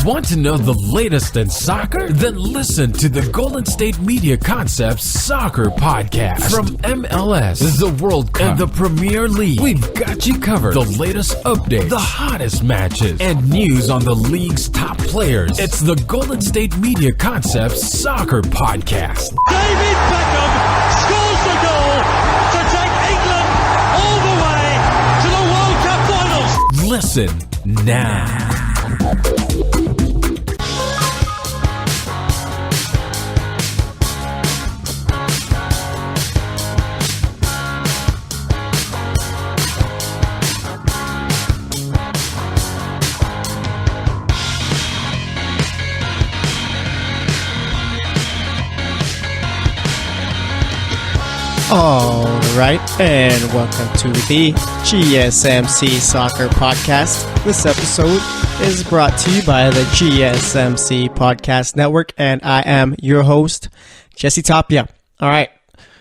Want to know the latest in soccer? Then listen to the Golden State Media Concepts Soccer Podcast. From MLS, the World Cup, and the Premier League, we've got you covered. The latest updates, the hottest matches, and news on the league's top players. It's the Golden State Media Concepts Soccer Podcast. David Beckham scores the goal to take England all the way to the World Cup finals. Listen now. All right, and welcome to the GSMC Soccer Podcast. This episode is brought to you by the GSMC Podcast Network, and I am your host, Jesse Tapia. All right,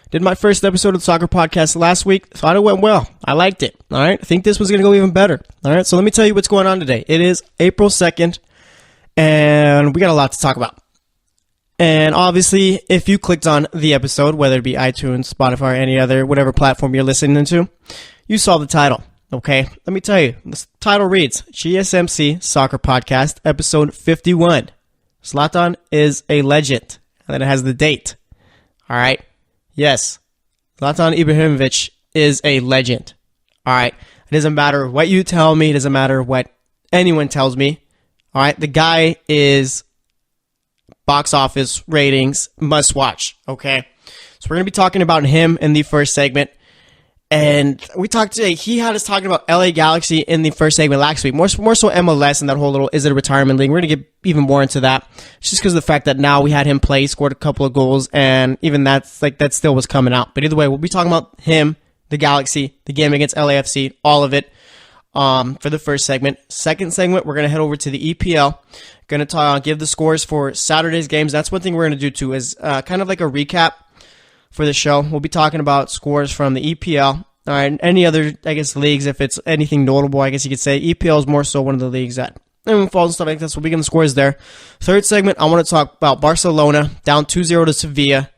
did my first episode of the Soccer Podcast last week. Thought it went well. I liked it. All right, I think this was going to go even better. All right, so let me tell you what's going on today. It is April 2nd, and we got a lot to talk about. And obviously, if you clicked on the episode, whether it be iTunes, Spotify, or any other, whatever platform you're listening to, you saw the title, okay? Let me tell you, the title reads, GSMC Soccer Podcast, Episode 51. Zlatan is a legend. And then it has the date, all right? Yes, Zlatan Ibrahimovic is a legend, all right? It doesn't matter what you tell me. It doesn't matter what anyone tells me, all right? The guy is box office ratings must watch, okay? So we're going to be talking about him in the first segment. And we talked today, he had us talking about LA Galaxy in the first segment last week. More so MLS and that whole little, is it a retirement league? We're going to get even more into that. It's just because of the fact that now we had him play, scored a couple of goals, and even that still was coming out. But either way, we'll be talking about him, the Galaxy, the game against LAFC, all of it. For the first segment. Second segment, we're going to head over to the EPL. Going to give the scores for Saturday's games. That's one thing we're going to do too, is kind of like a recap for the show. We'll be talking about scores from the EPL. All right, any other, I guess, leagues, if it's anything notable, I guess you could say. EPL is more so one of the leagues that everyone falls and stuff like that, so we'll begin the scores there. Third segment, I want to talk about Barcelona, down 2-0 to Sevilla.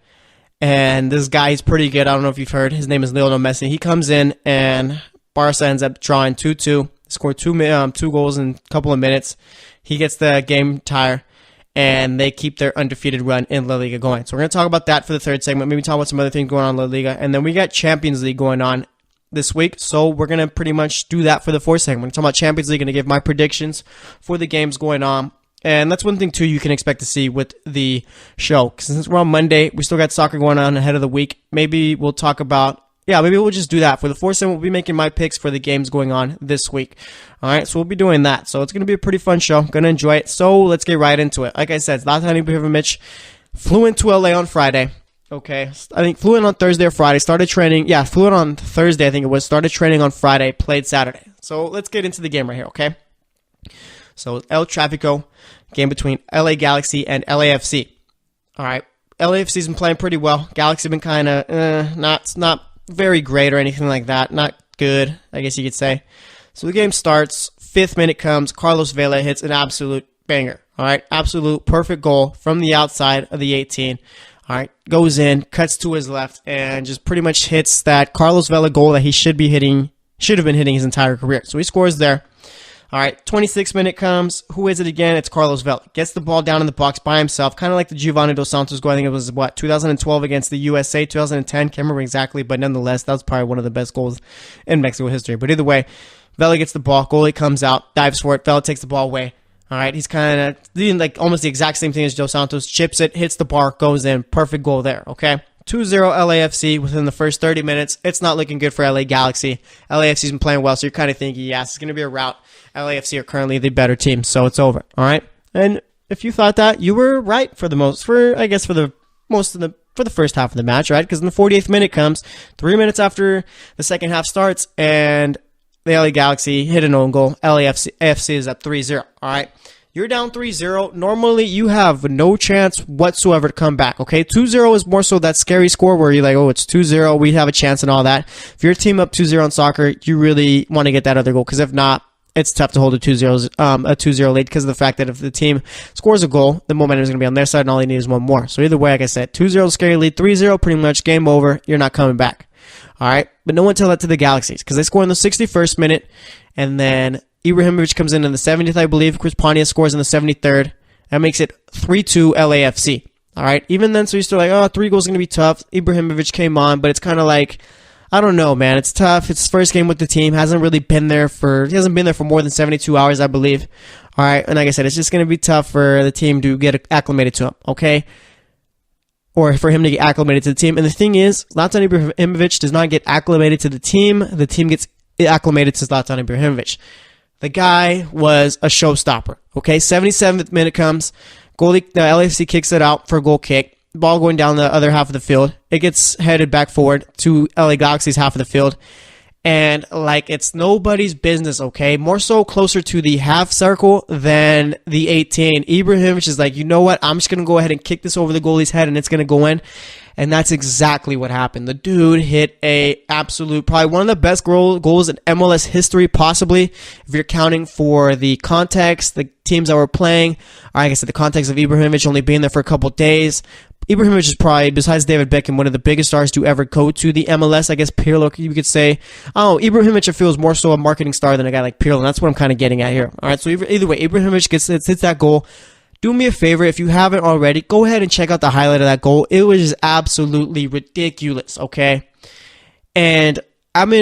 And this guy, he's pretty good. I don't know if you've heard. His name is Lionel Messi. He comes in and Barca ends up drawing 2-2, scored two goals in a couple of minutes. He gets the game tire, and they keep their undefeated run in La Liga going. So we're going to talk about that for the third segment, maybe talk about some other things going on in La Liga, and then we got Champions League going on this week, so we're going to pretty much do that for the fourth segment. We're going to talk about Champions League, going to give my predictions for the games going on, and that's one thing, too, you can expect to see with the show. Because since we're on Monday, we still got soccer going on ahead of the week. Maybe we'll talk about maybe we'll just do that. For the fourth segment, we'll be making my picks for the games going on this week. All right, so we'll be doing that. So it's going to be a pretty fun show. Going to enjoy it. So let's get right into it. Like I said, Zlatan Ibrahimovic flew into LA on Friday. Okay, I think flew in on Thursday or Friday. Started training. Yeah, flew in on Thursday, I think it was. Started training on Friday. Played Saturday. So let's get into the game right here, okay? So El Tráfico, game between LA Galaxy and LAFC. All right, LAFC's been playing pretty well. Galaxy been kind of not very great or anything like that. Not good, I guess you could say. So the game starts. 5th minute comes. Carlos Vela hits an absolute banger. All right, absolute perfect goal from the outside of the 18. All right, goes in, cuts to his left, and just pretty much hits that Carlos Vela goal that he should have been hitting his entire career. So he scores there. All right, 26th minute comes. Who is it again? It's Carlos Vela. Gets the ball down in the box by himself, kind of like the Giovanni Dos Santos goal. I think it was, 2012 against the USA, 2010. Can't remember exactly, but nonetheless, that was probably one of the best goals in Mexico history. But either way, Vela gets the ball. Goalie comes out, dives for it. Vela takes the ball away. All right, he's kind of doing like almost the exact same thing as Dos Santos. Chips it, hits the bar, goes in. Perfect goal there, okay? 2-0 LAFC within the first 30 minutes. It's not looking good for LA Galaxy. LAFC's been playing well, so you're kind of thinking, yes, it's going to be a rout. LAFC are currently the better team, so it's over. All right? And if you thought that, you were right for the first half of the match, right? Because in the 48th minute comes, 3 minutes after the second half starts, and the LA Galaxy hit an own goal. LAFC is up 3-0, all right? You're down 3-0. Normally, you have no chance whatsoever to come back, okay? 2-0 is more so that scary score where you're like, oh, it's 2-0, we have a chance and all that. If you're a team up 2-0 in soccer, you really want to get that other goal, because if not, it's tough to hold a 2-0 lead because of the fact that if the team scores a goal, the momentum is going to be on their side and all they need is one more. So either way, like I said, 2-0 scary lead, 3-0 pretty much game over. You're not coming back. All right, but no one tell that to the Galaxies because they score in the 61st minute, and then Ibrahimovic comes in the 70th, I believe. Chris Pontius scores in the 73rd. That makes it 3-2 LAFC. All right, even then, so you're still like, oh, 3 goals is going to be tough. Ibrahimovic came on, but it's kind of like, I don't know, man. It's tough. It's his first game with the team. He hasn't been there for more than 72 hours, I believe. All right, and like I said, it's just going to be tough for the team to get acclimated to him, okay? Or for him to get acclimated to the team. And the thing is, Zlatan Ibrahimovic does not get acclimated to the team. The team gets acclimated to Zlatan Ibrahimovic. The guy was a showstopper, okay? 77th minute comes. Goalie, the LAFC kicks it out for a goal kick. Ball going down the other half of the field. It gets headed back forward to LA Galaxy's half of the field. And like it's nobody's business, okay? More so closer to the half circle than the 18. Ibrahimovic is like, you know what? I'm just going to go ahead and kick this over the goalie's head and it's going to go in. And that's exactly what happened. The dude hit probably one of the best goals in MLS history, possibly, if you're counting for the context, the teams that were playing. Or like I said, the context of Ibrahimovic only being there for a couple days. Ibrahimovic is probably, besides David Beckham, one of the biggest stars to ever go to the MLS. I guess Pirlo, you could say. Oh, Ibrahimovic feels more so a marketing star than a guy like Pirlo, and that's what I'm kind of getting at here. All right, so either way, Ibrahimovic hits that goal. Do me a favor, if you haven't already, go ahead and check out the highlight of that goal. It was just absolutely ridiculous, okay? And I'm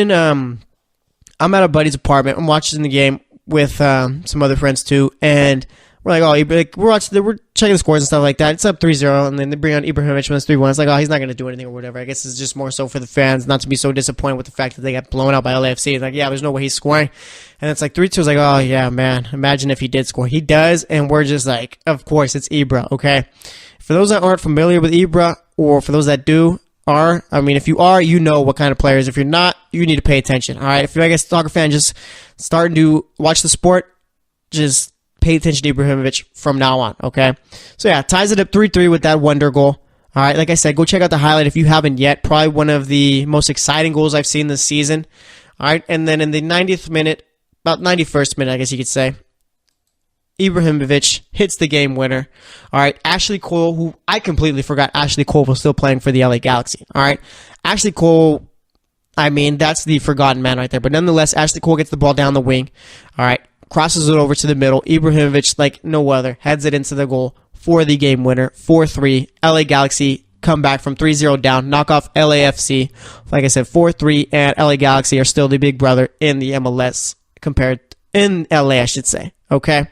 at a buddy's apartment. I'm watching the game with some other friends too, and we're like, we're checking the scores and stuff like that. It's up 3-0, and then they bring on Ibrahimovic when it's 3-1. It's like, oh, he's not going to do anything or whatever. I guess it's just more so for the fans not to be so disappointed with the fact that they got blown out by LAFC. It's like, yeah, there's no way he's scoring. And it's like 3-2. It's like, oh, yeah, man. Imagine if he did score. He does, and we're just like, of course, it's Ibra, okay? For those that aren't familiar with Ibra, or for those that if you are, you know what kind of players. If you're not, you need to pay attention, all right? If you're like a soccer fan, just starting to watch the sport, just pay attention to Ibrahimovic from now on, okay? So, yeah, ties it up 3-3 with that wonder goal. All right, like I said, go check out the highlight if you haven't yet. Probably one of the most exciting goals I've seen this season. All right, and then in the 90th minute, about 91st minute, I guess you could say, Ibrahimovic hits the game winner. All right, Ashley Cole, who I completely forgot Ashley Cole was still playing for the LA Galaxy. All right, Ashley Cole, that's the forgotten man right there. But nonetheless, Ashley Cole gets the ball down the wing. All right. Crosses it over to the middle. Ibrahimovic, like no other, heads it into the goal for the game winner. 4-3. LA Galaxy come back from 3-0 down. Knock off LAFC. Like I said, 4-3. And LA Galaxy are still the big brother in the MLS in LA, I should say. Okay?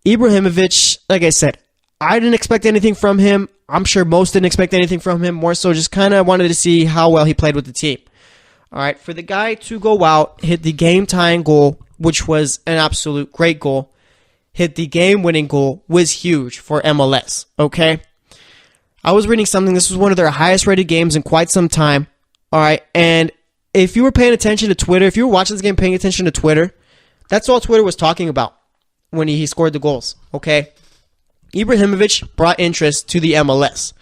Ibrahimovic, like I said, I didn't expect anything from him. I'm sure most didn't expect anything from him. More so just kind of wanted to see how well he played with the team. All right? For the guy to go out, hit the game-tying goal, which was an absolute great goal, hit the game-winning goal, was huge for MLS, okay? I was reading something. This was one of their highest-rated games in quite some time, all right? And if you were paying attention to Twitter, if you were watching this game paying attention to Twitter, that's all Twitter was talking about when he scored the goals, okay? Ibrahimovic brought interest to the MLS.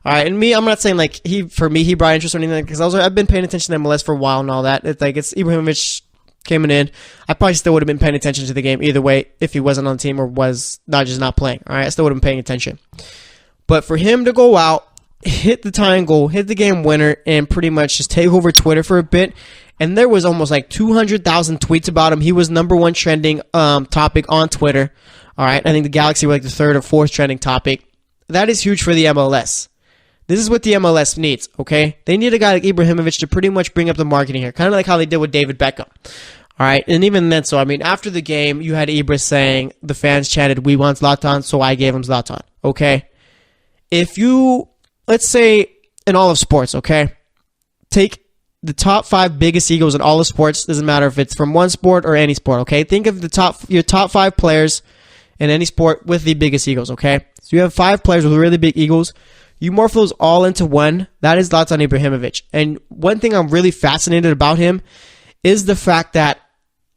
All right, and I'm not saying like he brought interest or anything, because I've been paying attention to MLS for a while and all that. It's Ibrahimovic coming in. I probably still would have been paying attention to the game either way if he wasn't on the team or was not playing. All right, I still would have been paying attention. But for him to go out, hit the tying goal, hit the game winner, and pretty much just take over Twitter for a bit, and there was almost like 200,000 tweets about him. He was number one trending topic on Twitter. All right, I think the Galaxy were like the third or fourth trending topic. That is huge for the MLS. This is what the MLS needs, okay? They need a guy like Ibrahimovic to pretty much bring up the marketing here, kind of like how they did with David Beckham. All right, and even then, after the game, you had Ibra saying, the fans chanted, "We want Zlatan, so I gave him Zlatan," okay? If you, let's say, in all of sports, okay, take the top 5 biggest egos in all of sports, doesn't matter if it's from one sport or any sport, okay? Think of your top 5 players in any sport with the biggest egos, okay? So you have 5 players with really big egos. You morph those all into one. That is Zlatan Ibrahimovic. And one thing I'm really fascinated about him is the fact that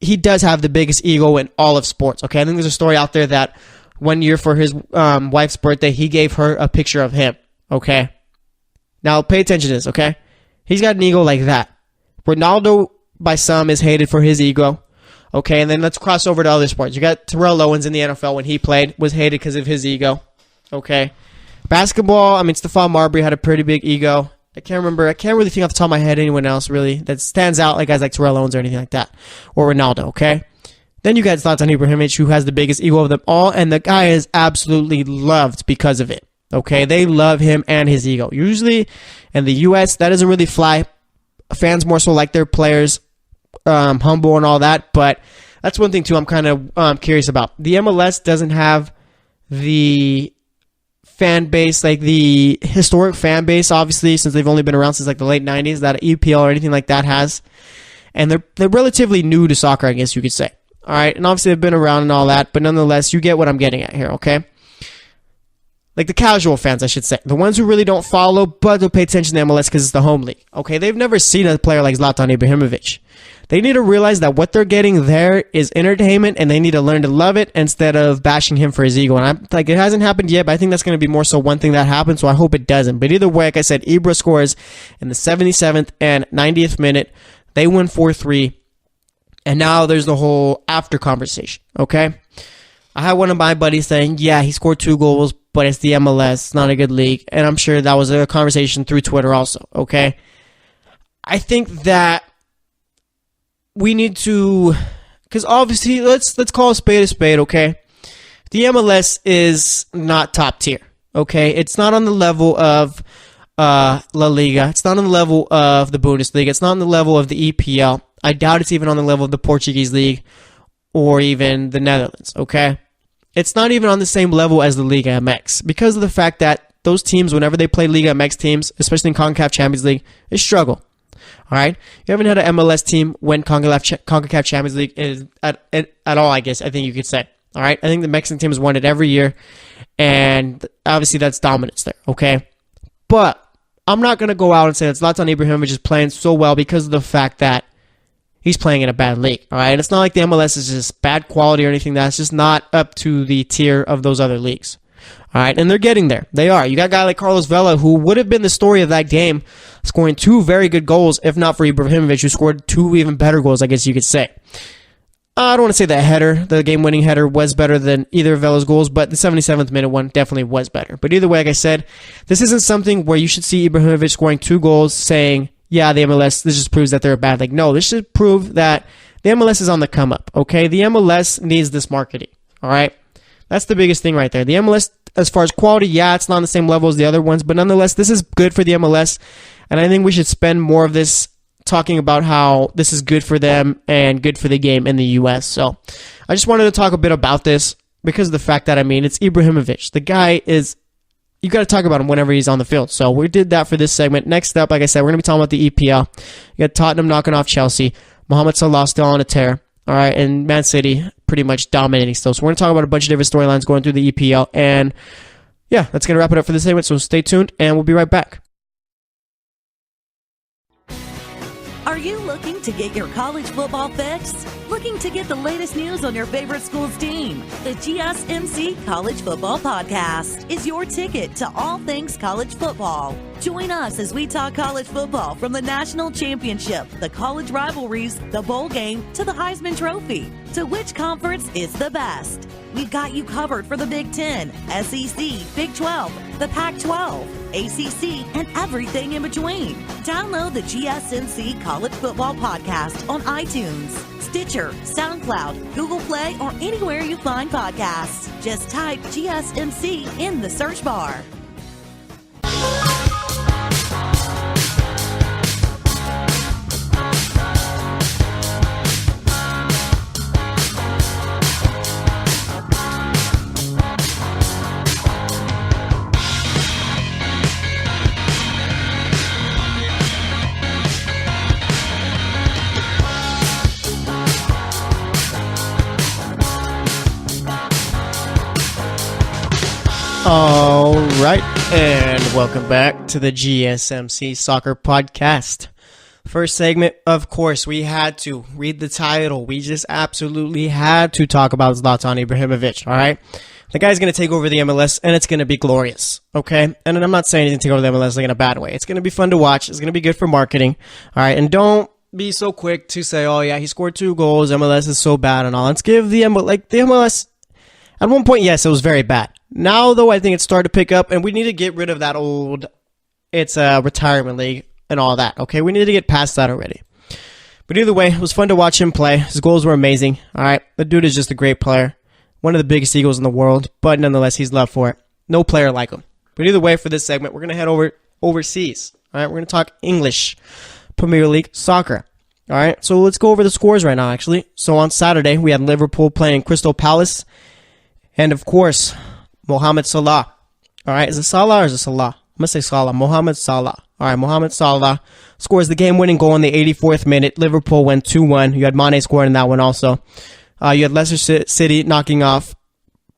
he does have the biggest ego in all of sports. Okay, I think there's a story out there that one year for his wife's birthday, he gave her a picture of him. Okay, now pay attention to this. Okay, he's got an ego like that. Ronaldo, by some, is hated for his ego. Okay, and then let's cross over to other sports. You got Terrell Owens in the NFL when he played, was hated because of his ego. Okay. Basketball, Stephon Marbury had a pretty big ego. I can't really think off the top of my head anyone else really that stands out like guys like Terrell Owens or anything like that. Or Ronaldo, okay? Then you got Zlatan Ibrahimovic, who has the biggest ego of them all, and the guy is absolutely loved because of it. Okay? They love him and his ego. Usually in the U.S., that doesn't really fly. Fans more so like their players humble and all that, but that's one thing too I'm kind of curious about. The MLS doesn't have the fan base, like the historic fan base, obviously, since they've only been around since like the late 90s, that EPL or anything like that has. And they're relatively new to soccer, I guess you could say. All right, and obviously they've been around and all that, but nonetheless, you get what I'm getting at here, okay? Like the casual fans, I should say. The ones who really don't follow, but they'll pay attention to MLS because it's the home league. Okay, they've never seen a player like Zlatan Ibrahimovic. They need to realize that what they're getting there is entertainment, and they need to learn to love it instead of bashing him for his ego. And it hasn't happened yet, but I think that's going to be more so one thing that happens, so I hope it doesn't. But either way, like I said, Ibra scores in the 77th and 90th minute. They win 4-3, and now there's the whole after conversation, okay? I had one of my buddies saying, yeah, he scored 2 goals, but it's the MLS, it's not a good league. And I'm sure that was a conversation through Twitter also, okay? I think that we need to, because obviously, let's call a spade, okay? The MLS is not top tier, okay? It's not on the level of La Liga. It's not on the level of the Bundesliga. It's not on the level of the EPL. I doubt it's even on the level of the Portuguese league or even the Netherlands, okay? It's not even on the same level as the Liga MX because of the fact that those teams, whenever they play Liga MX teams, especially in CONCACAF Champions League, they struggle. All right? You haven't had an MLS team win CONCACAF Champions League at all, I guess, I think you could say. All right? I think the Mexican team has won it every year, and obviously that's dominance there, okay? But I'm not going to go out and say that Zlatan Ibrahimovic is playing so well because of the fact that he's playing in a bad league, all right? It's not like the MLS is just bad quality or anything. That's just not up to the tier of those other leagues, all right? And they're getting there. They are. You got a guy like Carlos Vela, who would have been the story of that game, scoring 2 very good goals, if not for Ibrahimovic, who scored 2 even better goals, I guess you could say. I don't want to say the game-winning header was better than either of Vela's goals, but the 77th minute one definitely was better. But either way, like I said, this isn't something where you should see Ibrahimovic scoring 2 goals saying, yeah, the MLS, this just proves that they're a bad league. No, this should prove that the MLS is on the come-up, okay? The MLS needs this marketing, all right? That's the biggest thing right there. The MLS, as far as quality, yeah, it's not on the same level as the other ones, but nonetheless, this is good for the MLS, and I think we should spend more of this talking about how this is good for them and good for the game in the U.S. So I just wanted to talk a bit about this because of the fact that, it's Ibrahimovic. The guy is, you got to talk about him whenever he's on the field. So we did that for this segment. Next up, like I said, we're going to be talking about the EPL. You got Tottenham knocking off Chelsea. Mohamed Salah still on a tear. All right, and Man City pretty much dominating still. So we're going to talk about a bunch of different storylines going through the EPL. And yeah, that's going to wrap it up for this segment. So stay tuned, and we'll be right back. Are you looking to get your college football fix? Looking to get the latest news on your favorite school's team? The GSMC College Football Podcast is your ticket to all things college football. Join us as we talk college football from the national championship, the college rivalries, the bowl game, to the Heisman Trophy. To which conference is the best? We've got you covered for the Big Ten, SEC, Big 12, the Pac-12, ACC, and everything in between. Download the GSMC College Football Podcast on iTunes, Stitcher, SoundCloud, Google Play, or anywhere you find podcasts. Just type GSMC in the search bar. All right, and welcome back to the GSMC Soccer Podcast. First segment, of course, we had to read the title. We just absolutely had to talk about Zlatan Ibrahimovic, all right? The guy's going to take over the MLS, and it's going to be glorious, okay? And I'm not saying he's going to take over the MLS like in a bad way. It's going to be fun to watch. It's going to be good for marketing, all right? And don't be so quick to say, oh yeah, he scored 2 goals, MLS is so bad and all. Let's give the MLS, at one point, yes, it was very bad. Now, though, I think it's starting to pick up, and we need to get rid of that old, it's a retirement league and all that, okay? We need to get past that already. But either way, it was fun to watch him play. His goals were amazing, all right? The dude is just a great player. One of the biggest Eagles in the world, but nonetheless, he's loved for it. No player like him. But either way, for this segment, we're going to head overseas, all right? We're going to talk English Premier League soccer. All right, so let's go over the scores right now, actually. So on Saturday, we had Liverpool playing Crystal Palace. And, of course, Mohamed Salah. All right, is it Salah or is it Salah? I'm going to say Salah. Mohamed Salah. All right, Mohamed Salah scores the game-winning goal in the 84th minute. Liverpool went 2-1. You had Mane scoring in that one also. You had Leicester City knocking off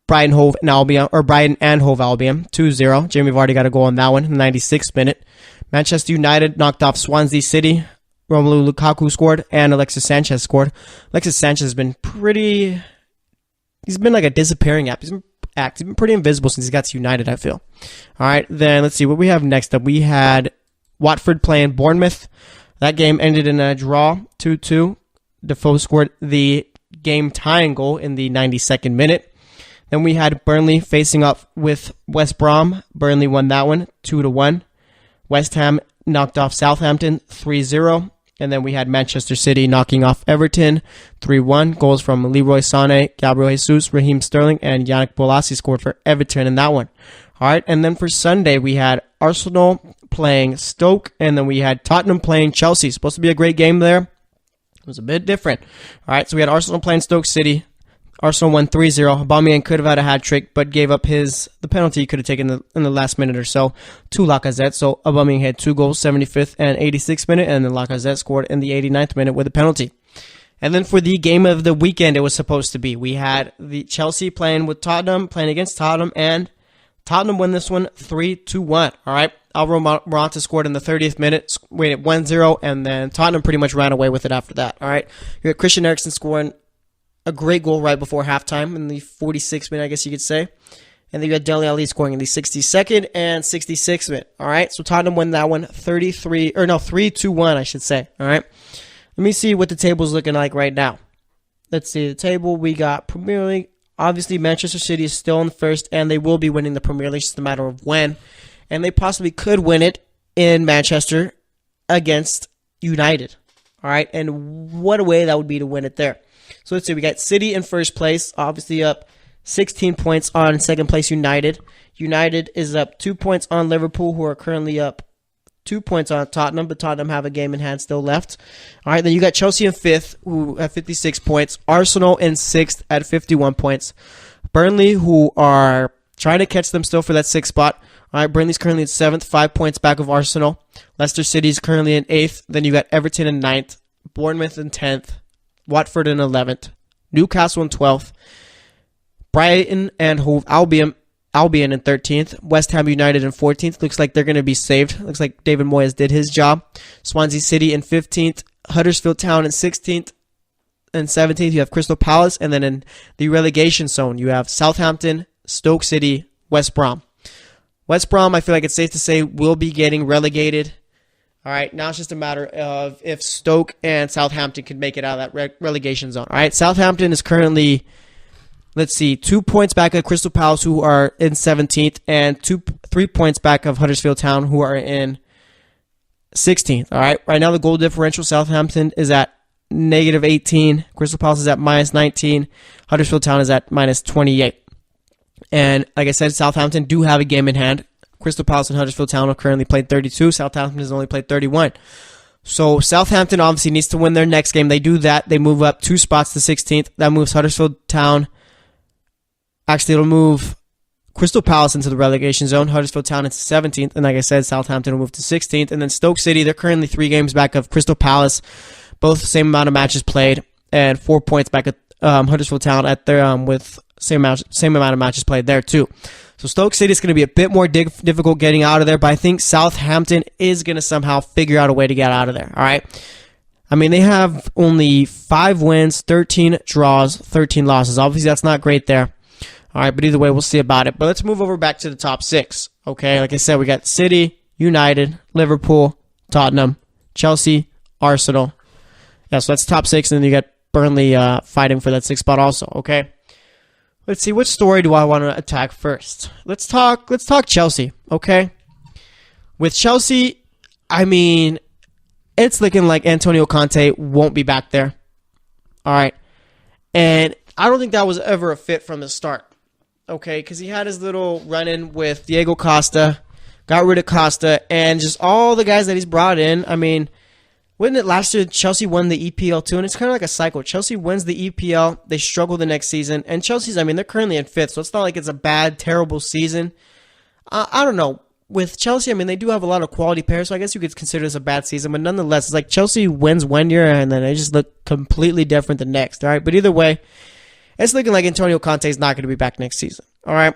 Brighton and Hove Albion 2-0. Jamie Vardy got a goal on that one in the 96th minute. Manchester United knocked off Swansea City. Romelu Lukaku scored, and Alexis Sanchez scored. Alexis Sanchez has been he's been like a disappearing act. He's been pretty invisible since he got to United, I feel. All right, then let's see what we have next up. We had Watford playing Bournemouth. That game ended in a draw, 2-2. Defoe scored the game-tying goal in the 92nd minute. Then we had Burnley facing up with West Brom. Burnley won that one, 2-1. West Ham knocked off Southampton 3-0. And then we had Manchester City knocking off Everton 3-1. Goals from Leroy Sané, Gabriel Jesus, Raheem Sterling, and Yannick Bolasie scored for Everton in that one. All right, and then for Sunday, we had Arsenal playing Stoke, and then we had Tottenham playing Chelsea. Supposed to be a great game there. It was a bit different. All right, so we had Arsenal playing Stoke City. Arsenal won 3-0. Aubameyang could have had a hat trick, but gave up the penalty he could have taken in the last minute or so to Lacazette. So Aubameyang had 2 goals, 75th and 86th minute, and then Lacazette scored in the 89th minute with a penalty. And then for the game of the weekend, it was supposed to be. We had the Chelsea playing against Tottenham, and Tottenham won this one 3-1. All right, Alvaro Morata scored in the 30th minute, wait at 1-0, and then Tottenham pretty much ran away with it after that. All right, you had Christian Eriksen scoring a great goal right before halftime in the 46th minute, I guess you could say. And then you had Dele Alli scoring in the 62nd and 66th minute. All right, so Tottenham won that one 3-1, I should say. All right, let me see what the table's looking like right now. Let's see the table. We got Premier League. Obviously, Manchester City is still in first, and they will be winning the Premier League. It's just a matter of when. And they possibly could win it in Manchester against United. All right, and what a way that would be to win it there. So let's see, we got City in first place, obviously up 16 points on second place United. United is up 2 points on Liverpool, who are currently up 2 points on Tottenham, but Tottenham have a game in hand still left. All right, then you got Chelsea in fifth, who have 56 points. Arsenal in sixth at 51 points. Burnley, who are trying to catch them still for that sixth spot. All right, Burnley's currently in seventh, 5 points back of Arsenal. Leicester City's currently in eighth. Then you got Everton in ninth, Bournemouth in 10th. Watford in 11th, Newcastle in 12th, Brighton and Hove Albion in 13th, West Ham United in 14th. Looks like they're going to be saved. Looks like David Moyes did his job. Swansea City in 15th, Huddersfield Town in 16th, and 17th you have Crystal Palace, and then in the relegation zone you have Southampton, Stoke City, West Brom. West Brom, I feel like it's safe to say, will be getting relegated. All right, now it's just a matter of if Stoke and Southampton can make it out of that relegation zone. All right, Southampton is currently, 2 points back of Crystal Palace, who are in 17th, and 3 points back of Huddersfield Town, who are in 16th. All right, right now the goal differential, Southampton is at -18, Crystal Palace is at -19, Huddersfield Town is at -28. And like I said, Southampton do have a game in hand. Crystal Palace and Huddersfield Town have currently played 32. Southampton has only played 31. So Southampton obviously needs to win their next game. They do that. They move up 2 spots to 16th. That moves Huddersfield Town. Actually, it'll move Crystal Palace into the relegation zone. Huddersfield Town into 17th. And like I said, Southampton will move to 16th. And then Stoke City, they're currently 3 games back of Crystal Palace. Both the same amount of matches played. And 4 points back at Huddersfield Town at their with same amount of matches played there too. So Stoke City is going to be a bit more difficult getting out of there, but I think Southampton is going to somehow figure out a way to get out of there, all right? I mean, they have only 5 wins, 13 draws, 13 losses. Obviously, that's not great there. All right, but either way, we'll see about it. But let's move over back to the top 6, okay? Like I said, we got City, United, Liverpool, Tottenham, Chelsea, Arsenal, Yeah, so that's top 6, and then you got Burnley fighting for that 6th spot also, okay? Let's see, which story do I want to attack first? Let's talk Chelsea, okay? With Chelsea, I mean, it's looking like Antonio Conte won't be back there. All right. And I don't think that was ever a fit from the start, okay? Because he had his little run-in with Diego Costa, got rid of Costa, and just all the guys that he's brought in. I mean, wasn't it last year Chelsea won the EPL too? And it's kind of like a cycle. Chelsea wins the EPL, they struggle the next season. And Chelsea's, I mean, they're currently in 5th, so it's not like it's a bad, terrible season. I don't know. With Chelsea, I mean, they do have a lot of quality players, so I guess you could consider this a bad season. But nonetheless, it's like Chelsea wins one year, and then they just look completely different the next, all right? But either way, it's looking like Antonio Conte is not going to be back next season, all right?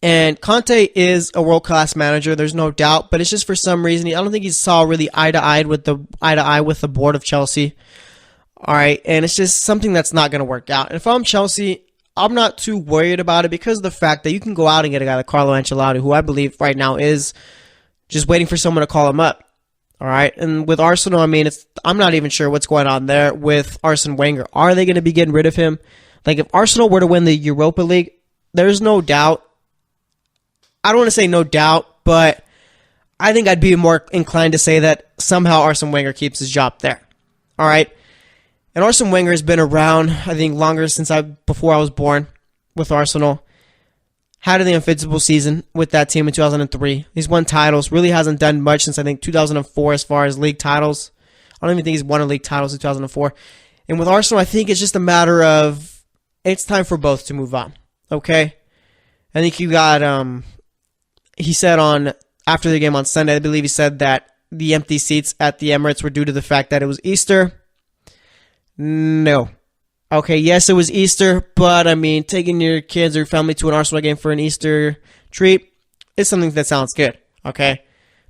And Conte is a world-class manager, there's no doubt, but it's just for some reason, I don't think he saw really eye-to-eye with the board of Chelsea, all right? And it's just something that's not going to work out. And if I'm Chelsea, I'm not too worried about it because of the fact that you can go out and get a guy like Carlo Ancelotti, who I believe right now is just waiting for someone to call him up. All right. And with Arsenal, I mean, I'm not even sure what's going on there with Arsene Wenger. Are they going to be getting rid of him? Like, if Arsenal were to win the Europa League, there's no doubt. I don't want to say no doubt, but I think I'd be more inclined to say that somehow Arsene Wenger keeps his job there. All right. And Arsene Wenger has been around, I think, longer before I was born with Arsenal. Had an invincible season with that team in 2003. He's won titles. Really hasn't done much since, I think, 2004 as far as league titles. I don't even think he's won a league title since 2004. And with Arsenal, I think it's just a matter of it's time for both to move on. Okay? I think you got, he said after the game on Sunday, I believe he said that the empty seats at the Emirates were due to the fact that it was Easter. No. Okay, yes, it was Easter, but I mean, taking your kids or family to an Arsenal game for an Easter treat is something that sounds good. Okay?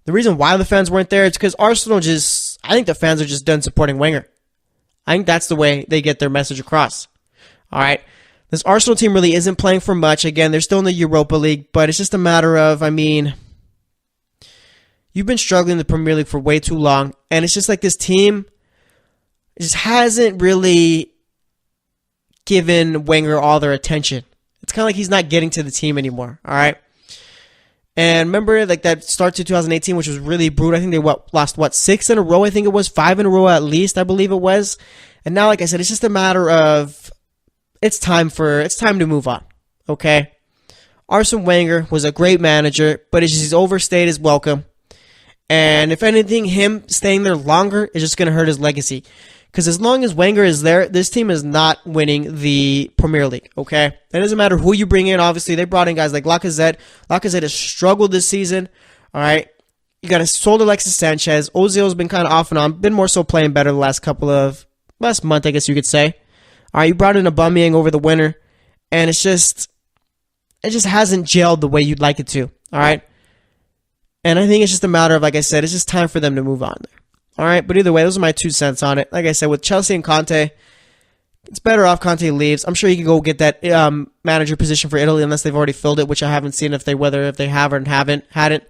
The reason why the fans weren't there is because Arsenal I think the fans are just done supporting Wenger. I think that's the way they get their message across. All right? This Arsenal team really isn't playing for much. Again, they're still in the Europa League, but it's just a matter of, I mean, you've been struggling in the Premier League for way too long, and it's just like this team just hasn't really given Wenger all their attention. It's kind of like he's not getting to the team anymore, all right? And remember, like, that start to 2018, which was really brutal. I think they lost 6 in a row? I think it was 5 in a row at least, I believe it was. And now, like I said, it's just a matter of it's time to move on, okay? Arsene Wenger was a great manager, but he's overstayed his welcome. And if anything, him staying there longer is just going to hurt his legacy. Because as long as Wenger is there, this team is not winning the Premier League, okay? It doesn't matter who you bring in. Obviously, they brought in guys like Lacazette. Lacazette has struggled this season, all right? You got a sold Alexis Sanchez. Ozil's been kind of off and on. Been more so playing better the last month, I guess you could say. All right, you brought in Aubameyang over the winter, and it just hasn't gelled the way you'd like it to, all right? And I think it's just a matter of, like I said, it's just time for them to move on there. All right, but either way, those are my 2 cents on it. Like I said, with Chelsea and Conte, it's better off Conte leaves. I'm sure he can go get that manager position for Italy unless they've already filled it, which I haven't seen whether if they have or hadn't,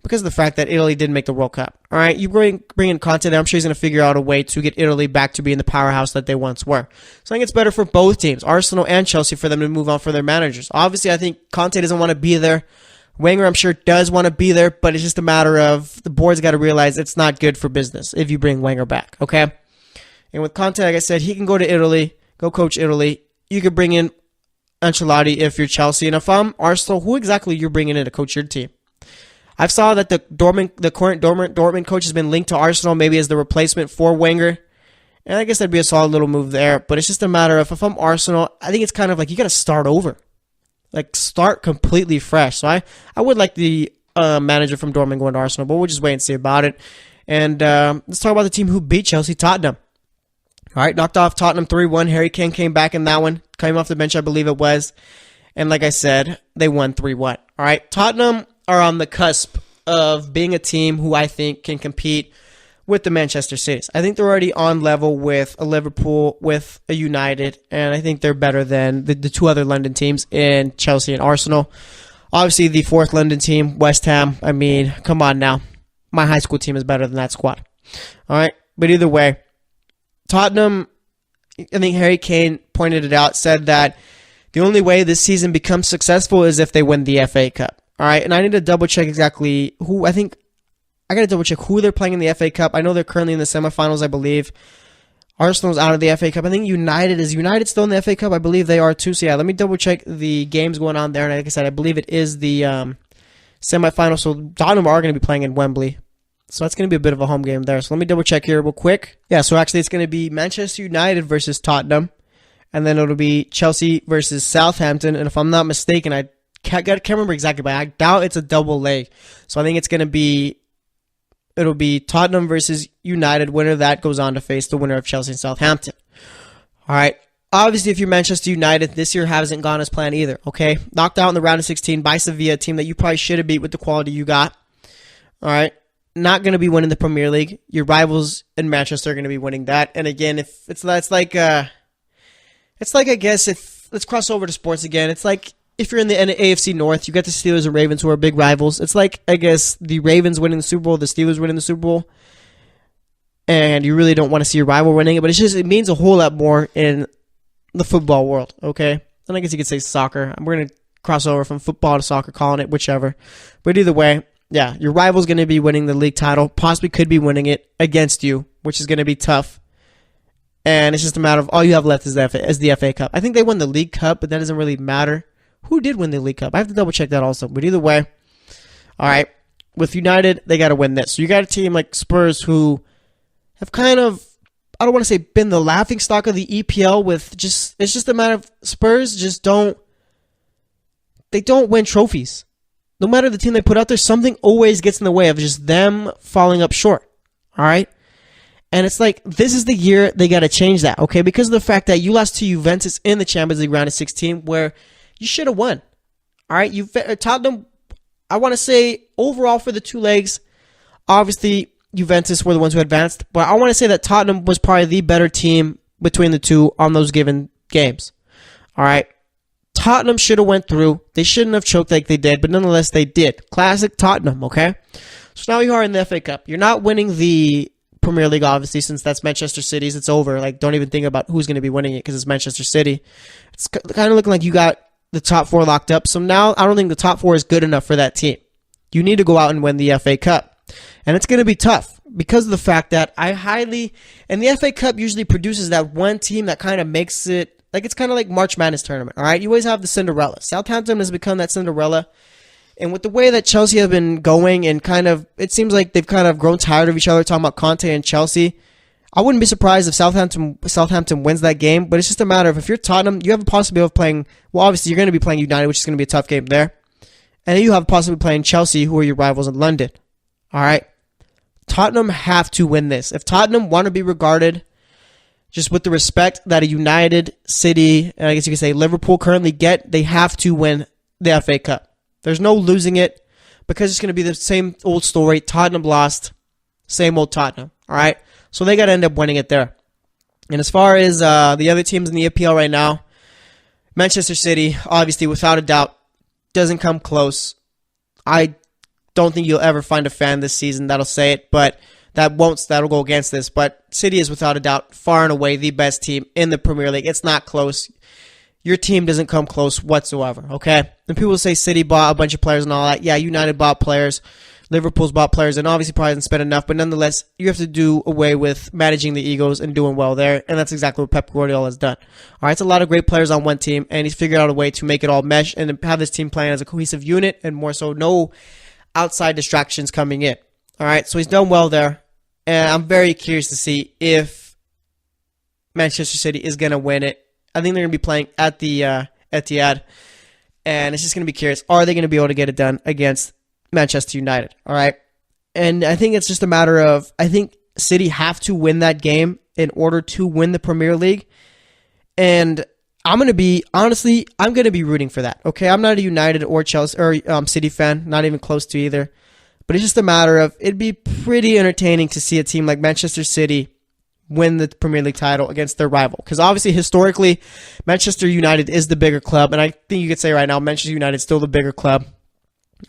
because of the fact that Italy didn't make the World Cup. All right, you bring in Conte there, I'm sure he's going to figure out a way to get Italy back to being the powerhouse that they once were. So I think it's better for both teams, Arsenal and Chelsea, for them to move on for their managers. Obviously, I think Conte doesn't want to be there. Wenger, I'm sure, does want to be there, but it's just a matter of the board's got to realize it's not good for business if you bring Wenger back, okay? And with Conte, like I said, he can go to Italy, go coach Italy. You could bring in Ancelotti if you're Chelsea. And if I'm Arsenal, who exactly you're bringing in to coach your team? I've saw that the current Dortmund coach has been linked to Arsenal, maybe as the replacement for Wenger. And I guess that'd be a solid little move there. But it's just a matter of, if I'm Arsenal, I think it's kind of like you got to start over. Like, start completely fresh. So I would like the manager from Dortmund going to Arsenal, but we'll just wait and see about it. And let's talk about the team who beat Chelsea, Tottenham. All right, knocked off Tottenham 3-1. Harry Kane came back in that one. Came off the bench, I believe it was. And like I said, they won 3-1. All right, Tottenham are on the cusp of being a team who I think can compete with the Manchester Cities. I think they're already on level with a Liverpool, with a United, and I think they're better than the 2 other London teams in Chelsea and Arsenal. Obviously, the 4th London team, West Ham, I mean, come on now. My high school team is better than that squad. All right, but either way, Tottenham, I think Harry Kane pointed it out, said that the only way this season becomes successful is if they win the FA Cup. All right, and I need to double check exactly who. I think I got to double check who they're playing in the FA Cup. I know they're currently in the semifinals, I believe. Arsenal's out of the FA Cup. I think United still in the FA Cup? I believe they are too. So yeah, let me double check the games going on there. And like I said, I believe it is the semifinal. So Tottenham are going to be playing in Wembley. So that's going to be a bit of a home game there. So let me double check here real quick. Yeah, so actually it's going to be Manchester United versus Tottenham. And then it'll be Chelsea versus Southampton. And if I'm not mistaken, I can't remember exactly, but I doubt it's a double leg. So I think it'll be Tottenham versus United. Winner of that goes on to face the winner of Chelsea and Southampton. All right. Obviously, if you're Manchester United, this year hasn't gone as planned either, okay? Knocked out in the round of 16 by Sevilla, a team that you probably should have beat with the quality you got. All right. Not going to be winning the Premier League. Your rivals in Manchester are going to be winning that. And again, let's cross over to sports again. It's like if you're in the AFC North, you got the Steelers and Ravens who are big rivals. It's like, I guess, the Ravens winning the Super Bowl, the Steelers winning the Super Bowl, and you really don't want to see your rival winning it, but it means a whole lot more in the football world, okay? And I guess you could say soccer. We're going to cross over from football to soccer, calling it whichever. But either way, yeah, your rival's going to be winning the league title, possibly could be winning it against you, which is going to be tough. And it's just a matter of all you have left is the FA Cup. I think they won the League Cup, but that doesn't really matter. Who did win the League Cup? I have to double check that also. But either way, all right, with United, they got to win this. So you got a team like Spurs who have kind of, I don't want to say been the laughingstock of the EPL it's just a matter of Spurs don't win trophies. No matter the team they put out there, something always gets in the way of just them falling up short. All right? And it's like, this is the year they got to change that, okay? Because of the fact that you lost to Juventus in the Champions League round of 16 where you should have won. All right? Tottenham, I want to say, overall for the two legs, obviously Juventus were the ones who advanced, but I want to say that Tottenham was probably the better team between the two on those given games. All right? Tottenham should have went through. They shouldn't have choked like they did, but nonetheless they did. Classic Tottenham, okay? So now you are in the FA Cup. You're not winning the Premier League, obviously, since that's Manchester City's. It's over. Like, don't even think about who's going to be winning it because it's Manchester City. It's kind of looking like you got the top four locked up. So now I don't think the top four is good enough for that team. You need to go out and win the FA Cup. And it's going to be tough because of the fact that and the FA Cup usually produces that one team that kind of makes it, like it's kind of like March Madness tournament, all right? You always have the Cinderella. Southampton has become that Cinderella. And with the way that Chelsea have been going and it seems like they've kind of grown tired of each other talking about Conte and Chelsea. I wouldn't be surprised if Southampton wins that game, but it's just a matter of if you're Tottenham, you have a possibility of playing, well, obviously you're going to be playing United, which is going to be a tough game there. And then you have a possibility of playing Chelsea, who are your rivals in London. All right? Tottenham have to win this. If Tottenham want to be regarded just with the respect that a United, City, and I guess you could say Liverpool currently get, they have to win the FA Cup. There's no losing it because it's going to be the same old story. Tottenham lost, same old Tottenham. All right? So they got to end up winning it there. And as far as the other teams in the EPL right now, Manchester City, obviously, without a doubt, doesn't come close. I don't think you'll ever find a fan this season that'll say it, but that'll go against this. But City is without a doubt far and away the best team in the Premier League. It's not close. Your team doesn't come close whatsoever, okay? And people say City bought a bunch of players and all that. Yeah, United bought players. Liverpool's bought players and obviously probably hasn't spent enough. But nonetheless, you have to do away with managing the egos and doing well there. And that's exactly what Pep Guardiola has done. All right, it's a lot of great players on one team. And he's figured out a way to make it all mesh and have this team playing as a cohesive unit and more so no outside distractions coming in. All right, so he's done well there. And I'm very curious to see if Manchester City is going to win it. I think they're going to be playing at the Etihad, and it's just going to be curious. Are they going to be able to get it done against Manchester United? All right, and I think it's just a matter of, I think City have to win that game in order to win the Premier League, and I'm going to be rooting for that. Okay, I'm not a United or Chelsea or City fan, not even close to either, but it's just a matter of it'd be pretty entertaining to see a team like Manchester City win the Premier League title against their rival. Because obviously, historically, Manchester United is the bigger club. And I think you could say right now, Manchester United is still the bigger club.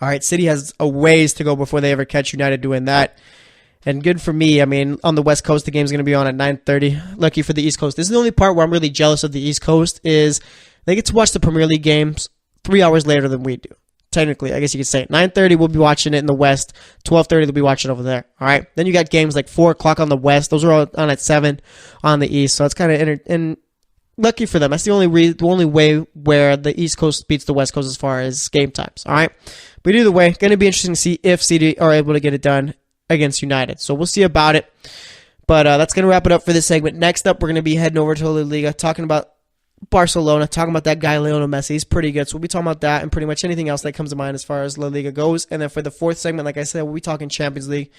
All right, City has a ways to go before they ever catch United doing that. And good for me. I mean, on the West Coast, the game's going to be on at 9:30. Lucky for the East Coast. This is the only part where I'm really jealous of the East Coast is they get to watch the Premier League games 3 hours later than we do. Technically, I guess you could say 9:30 we'll be watching it in the West. 12:30 they'll be watching over there. All right. Then you got games like 4 o'clock on the West. Those are all on at 7 on the East. So it's kind of and lucky for them. That's the only way where the East Coast beats the West Coast as far as game times. All right. But either way, going to be interesting to see if CD are able to get it done against United. So we'll see about it. But that's going to wrap it up for this segment. Next up, we're going to be heading over to La Liga, talking about Barcelona, talking about that guy Lionel Messi. He's pretty good. So we'll be talking about that and pretty much anything else that comes to mind as far as La Liga goes. And then for the fourth segment, like I said, we'll be talking Champions League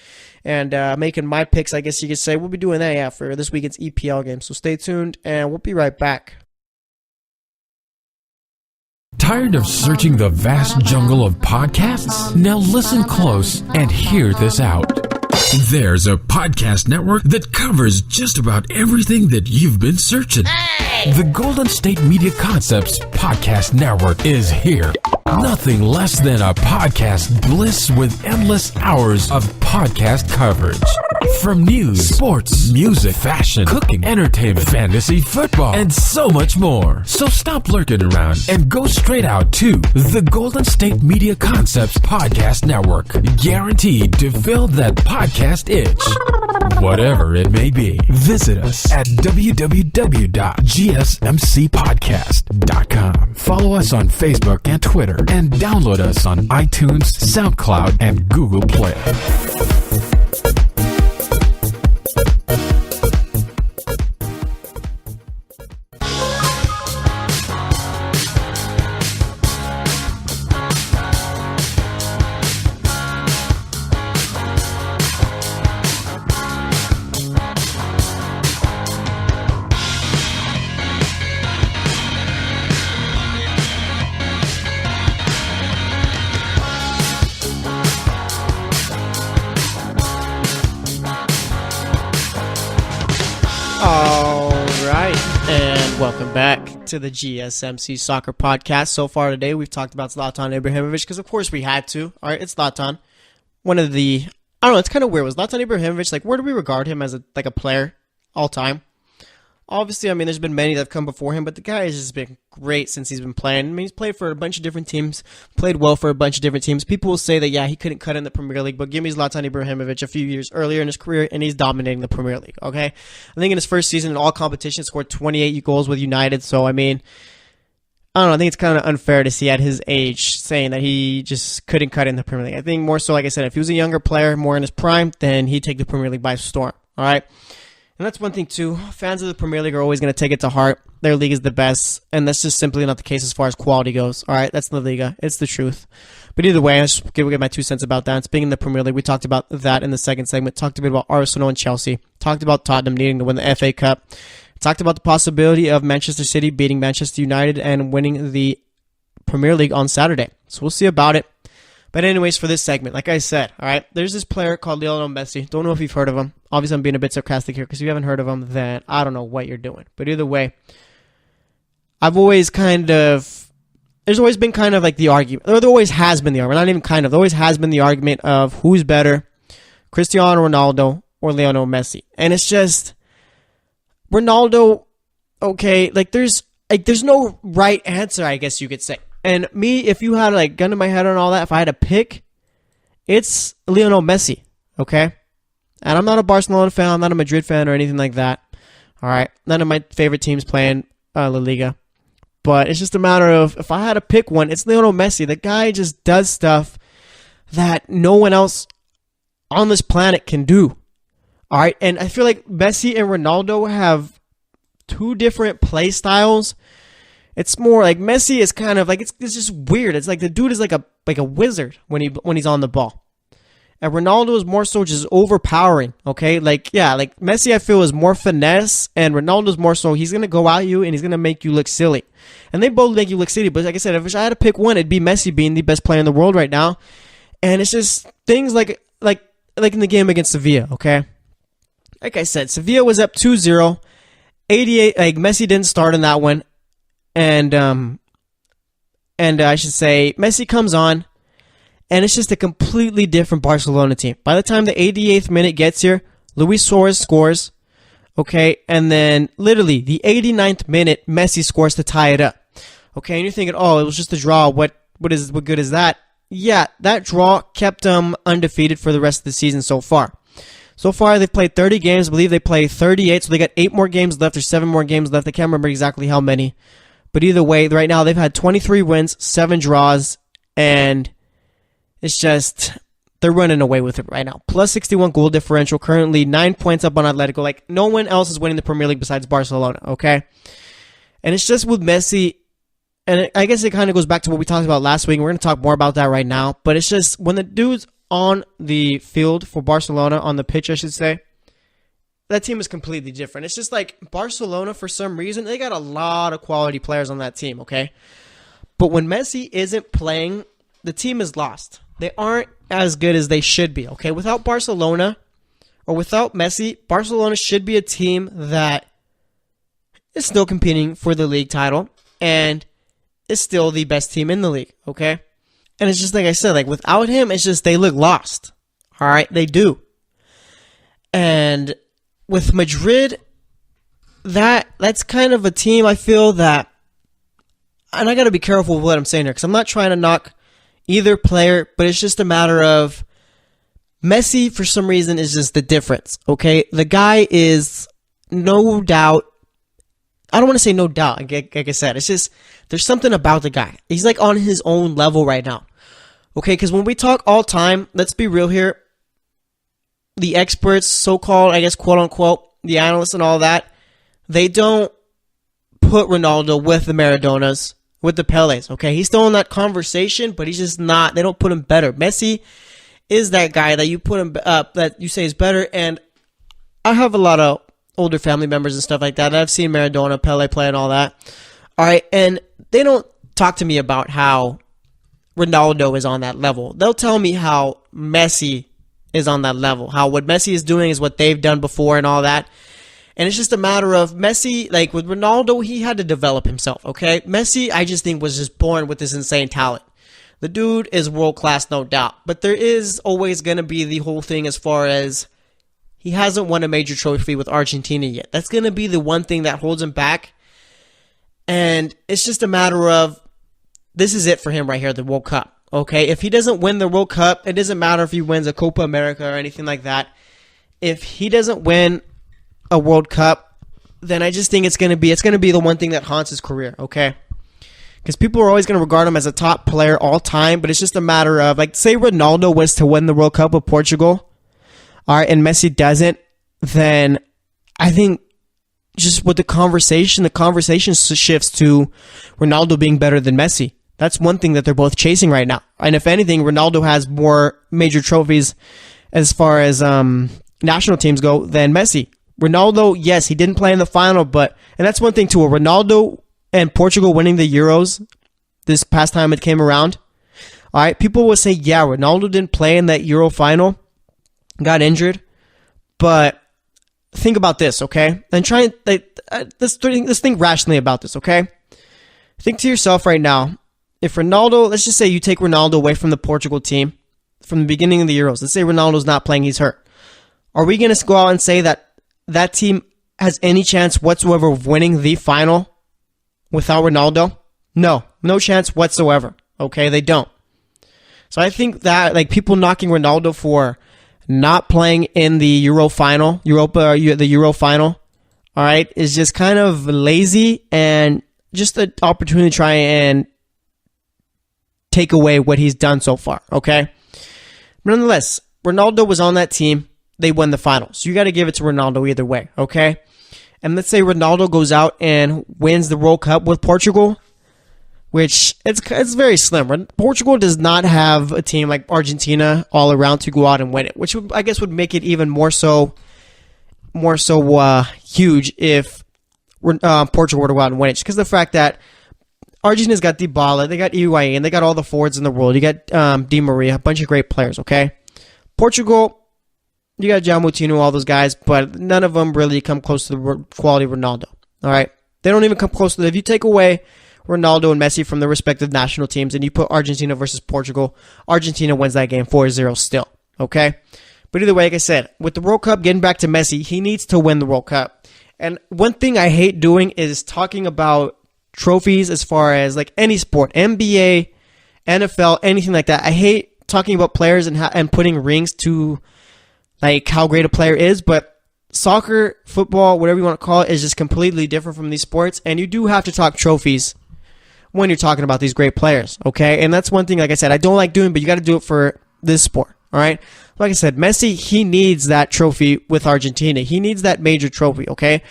and making my picks, I guess you could say. We'll be doing that, for this weekend's EPL game. So stay tuned, and we'll be right back. Tired of searching the vast jungle of podcasts? Now listen close and hear this out. There's a podcast network that covers just about everything that you've been searching. The Golden State Media Concepts Podcast Network is here. Nothing less than a podcast bliss with endless hours of podcast coverage. From news, sports, music, fashion, cooking, entertainment, fantasy, football, and so much more. So stop lurking around and go straight out to the Golden State Media Concepts Podcast Network. Guaranteed to fill that podcast itch. Whatever it may be. Visit us at www.gsmcpodcast.com. Follow us on Facebook and Twitter, and download us on iTunes, SoundCloud, and Google Play. Welcome back to the GSMC Soccer Podcast. So far today, we've talked about Zlatan Ibrahimovic because, of course, we had to. All right, it's Zlatan. One of the, I don't know, it's kind of weird. Was Zlatan Ibrahimovic, like, where do we regard him as a player all time? Obviously, I mean, there's been many that have come before him, but the guy has just been great since he's been playing. I mean, he's played for a bunch of different teams, played well for a bunch of different teams. People will say that, yeah, he couldn't cut in the Premier League, but give me Zlatan Ibrahimovic a few years earlier in his career, and he's dominating the Premier League, okay? I think in his first season in all competitions, scored 28 goals with United, so, I mean, I don't know, I think it's kind of unfair to see at his age saying that he just couldn't cut in the Premier League. I think more so, like I said, if he was a younger player, more in his prime, then he'd take the Premier League by storm, all right? And that's one thing, too. Fans of the Premier League are always going to take it to heart. Their league is the best, and that's just simply not the case as far as quality goes. All right, that's La Liga. It's the truth. But either way, I just give my 2 cents about that. Speaking of the Premier League, we talked about that in the second segment. Talked a bit about Arsenal and Chelsea. Talked about Tottenham needing to win the FA Cup. Talked about the possibility of Manchester City beating Manchester United and winning the Premier League on Saturday. So we'll see about it. But anyways, for this segment, like I said, all right, there's this player called Lionel Messi. Don't know if you've heard of him. Obviously, I'm being a bit sarcastic here because if you haven't heard of him, then I don't know what you're doing. But either way, there's always been kind of like the argument, or there always has been the argument, not even kind of, there always has been the argument of who's better, Cristiano Ronaldo or Lionel Messi. And it's just, Ronaldo, okay, there's no right answer, I guess you could say. And me, if you had a gun to my head on all that, if I had to pick, it's Lionel Messi, okay? And I'm not a Barcelona fan, I'm not a Madrid fan or anything like that, all right? None of my favorite teams playing La Liga. But it's just a matter of, if I had to pick one, it's Lionel Messi. The guy just does stuff that no one else on this planet can do, all right? And I feel like Messi and Ronaldo have two different play styles. It's more like Messi is kind of it's just weird. It's like the dude is like a wizard when he's on the ball. And Ronaldo is more so just overpowering, okay? Messi I feel is more finesse, and Ronaldo's more so he's going to go at you and he's going to make you look silly. And they both make you look silly, but like I said, if I had to pick one, it'd be Messi being the best player in the world right now. And it's just things like in the game against Sevilla, okay? Like I said, Sevilla was up 2-0, 88, Messi didn't start in that one. And I should say, Messi comes on, And it's just a completely different Barcelona team. By the time the 88th minute gets here, Luis Suarez scores. Okay, and then literally the 89th minute, Messi scores to tie it up. Okay, and you're thinking, oh, it was just a draw. What good is that? Yeah, that draw kept them undefeated for the rest of the season so far. So far, they've played 30 games. I believe they play 38, so they got 8 more games left or 7 more games left. I can't remember exactly how many. But either way, right now they've had 23 wins, 7 draws, and it's just, they're running away with it right now. Plus 61 goal differential, currently 9 points up on Atletico. Like, no one else is winning the Premier League besides Barcelona, okay? And it's just with Messi, and I guess it kind of goes back to what we talked about last week. We're going to talk more about that right now. But it's just, when the dude's on the field for Barcelona, on the pitch, I should say, that team is completely different. It's just like Barcelona, for some reason, they got a lot of quality players on that team, okay? But when Messi isn't playing, the team is lost. They aren't as good as they should be, okay? Without Barcelona, or without Messi, Barcelona should be a team that is still competing for the league title and is still the best team in the league, okay? And it's just like I said, like without him, it's just they look lost, all right? They do. And with Madrid, that's kind of a team I feel that, and I got to be careful with what I'm saying here because I'm not trying to knock either player, but it's just a matter of Messi, for some reason, is just the difference, okay? The guy is no doubt, I don't want to say no doubt, like I said, it's just, there's something about the guy. He's like on his own level right now, okay? Because when we talk all time, let's be real here, the experts, so-called, I guess, quote-unquote, the analysts and all that, they don't put Ronaldo with the Maradonas, with the Peles, okay? He's still in that conversation, but he's just not, they don't put him better. Messi is that guy that you put him up, that you say is better, and I have a lot of older family members and stuff like that. I've seen Maradona, Pele play and all that. All right, and they don't talk to me about how Ronaldo is on that level. They'll tell me how Messi is on that level, how what Messi is doing is what they've done before and all that. And it's just a matter of Messi, like with Ronaldo, he had to develop himself, okay? Messi, I just think, was just born with this insane talent. The dude is world-class, no doubt. But there is always going to be the whole thing as far as he hasn't won a major trophy with Argentina yet. That's going to be the one thing that holds him back. And it's just a matter of, this is it for him right here, the World Cup, okay? If he doesn't win the World Cup, it doesn't matter if he wins a Copa America or anything like that. If he doesn't win a World Cup, then I just think it's going to be the one thing that haunts his career, okay? Because people are always going to regard him as a top player all time, but it's just a matter of, like, say Ronaldo was to win the World Cup with Portugal, all right, and Messi doesn't, then I think just with the conversation shifts to Ronaldo being better than Messi. That's one thing that they're both chasing right now. And if anything, Ronaldo has more major trophies as far as national teams go than Messi. Ronaldo, yes, he didn't play in the final, and that's one thing too. Ronaldo and Portugal winning the Euros this past time it came around. All right, people will say, yeah, Ronaldo didn't play in that Euro final, got injured, but think about this, okay? And try let's think rationally about this, okay? Think to yourself right now, if Ronaldo, let's just say you take Ronaldo away from the Portugal team from the beginning of the Euros. Let's say Ronaldo's not playing, he's hurt. Are we going to go out and say that team has any chance whatsoever of winning the final without Ronaldo? No chance whatsoever. Okay, they don't. So I think that, like, people knocking Ronaldo for not playing in the Euro final, the Euro final, all right, is just kind of lazy and just an opportunity to try and take away what he's done so far, okay? Nonetheless, Ronaldo was on that team. They won the final. So you got to give it to Ronaldo either way, okay? And let's say Ronaldo goes out and wins the World Cup with Portugal, which it's very slim. Portugal does not have a team like Argentina all around to go out and win it, which I guess would make it even more so huge if Portugal were to go out and win it. Just because of the fact that Argentina's got Dybala, they got Higuain, they got all the forwards in the world. You got Di Maria, a bunch of great players, okay? Portugal, you got João Moutinho, all those guys, but none of them really come close to the quality of Ronaldo, all right? They don't even come close to that. If you take away Ronaldo and Messi from their respective national teams, and you put Argentina versus Portugal, Argentina wins that game 4-0 still, okay? But either way, like I said, with the World Cup, getting back to Messi, he needs to win the World Cup. And one thing I hate doing is talking about trophies as far as like any sport, NBA, NFL, anything like that. I hate talking about players and putting rings to like how great a player is, but soccer, football, whatever you want to call it, is just completely different from these sports, and you do have to talk trophies when you're talking about these great players, okay? And that's one thing, like I said, I don't like doing, but you got to do it for this sport, all right? Like I said, Messi, he needs that trophy with Argentina. He needs that major trophy, okay?